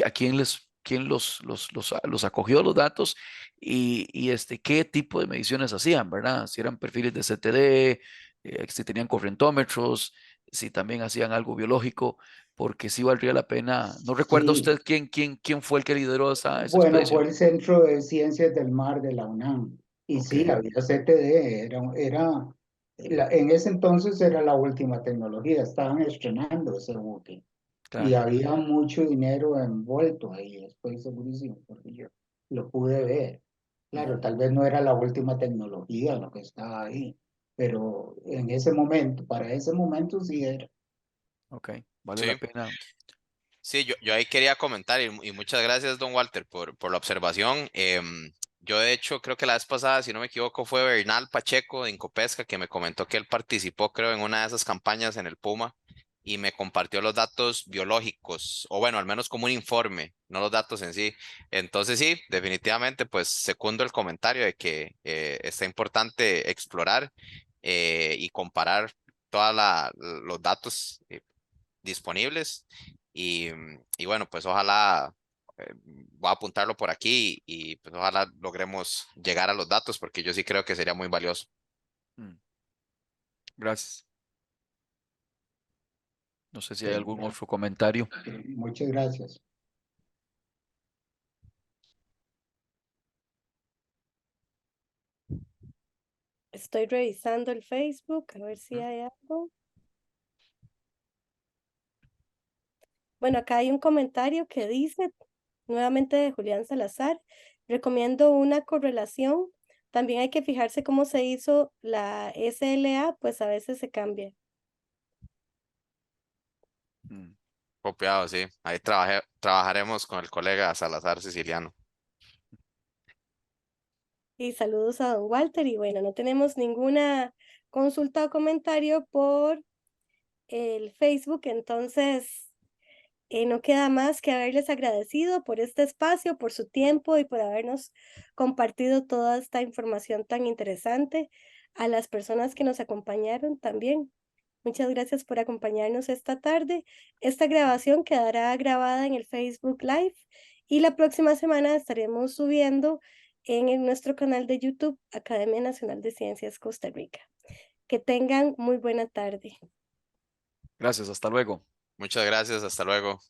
Speaker 3: A quién los acogió los datos y qué tipo de mediciones hacían, ¿verdad? Si eran perfiles de CTD, si tenían correntómetros, si también hacían algo biológico, porque sí valdría la pena. ¿No recuerda
Speaker 2: Sí,
Speaker 3: usted quién fue el que lideró esa
Speaker 2: bueno, fue
Speaker 3: expedición?
Speaker 2: el Centro de Ciencias del Mar de la UNAM. Y
Speaker 3: Ok,
Speaker 2: sí, había CTD, en ese entonces era la última tecnología, estaban estrenando ese buque. Y
Speaker 3: claro.
Speaker 2: había mucho dinero envuelto ahí, estoy segurísimo, porque yo lo pude ver. Claro,
Speaker 3: Ujú,
Speaker 2: tal vez no era la última tecnología lo que estaba ahí, pero en ese momento, para ese momento sí era.
Speaker 3: ok, vale la
Speaker 4: sí.
Speaker 3: pena.
Speaker 4: Sí, yo ahí quería comentar y muchas gracias, don Walter, por la observación. Yo de hecho creo que la vez pasada, si no me equivoco, fue Bernal Pacheco de Incopesca que me comentó que él participó, creo, en una de esas campañas en el Puma y me compartió los datos biológicos, o bueno, al menos como un informe, no los datos en sí. Entonces sí, definitivamente, pues secundo el comentario de que está importante explorar y comparar todos los datos disponibles. Y bueno, pues ojalá, voy a apuntarlo por aquí y pues ojalá logremos llegar a los datos porque yo sí creo que sería muy valioso.
Speaker 3: Mm, gracias. No sé si hay
Speaker 2: Ok,
Speaker 3: algún otro comentario.
Speaker 2: muchas gracias.
Speaker 1: Estoy revisando el Facebook a ver si
Speaker 4: ¿Mm?
Speaker 1: hay algo. Bueno, acá hay un comentario que dice, nuevamente de Julián Salazar, recomiendo una correlación. También hay que fijarse cómo se hizo la SLA, pues a veces se cambia.
Speaker 4: Copiado, sí. Ahí trabajaremos con el colega Salazar Siciliano.
Speaker 1: Y saludos a don Walter. Y bueno, no tenemos ninguna consulta o comentario por el Facebook, entonces no queda más que haberles agradecido por este espacio, por su tiempo y por habernos compartido toda esta información tan interesante. A las personas que nos acompañaron también, muchas gracias por acompañarnos esta tarde. Esta grabación quedará grabada en el Facebook Live y la próxima semana estaremos subiendo en nuestro canal de YouTube, Academia Nacional de Ciencias Costa Rica. Que tengan muy buena tarde.
Speaker 3: Gracias, hasta luego.
Speaker 4: Muchas gracias, hasta luego.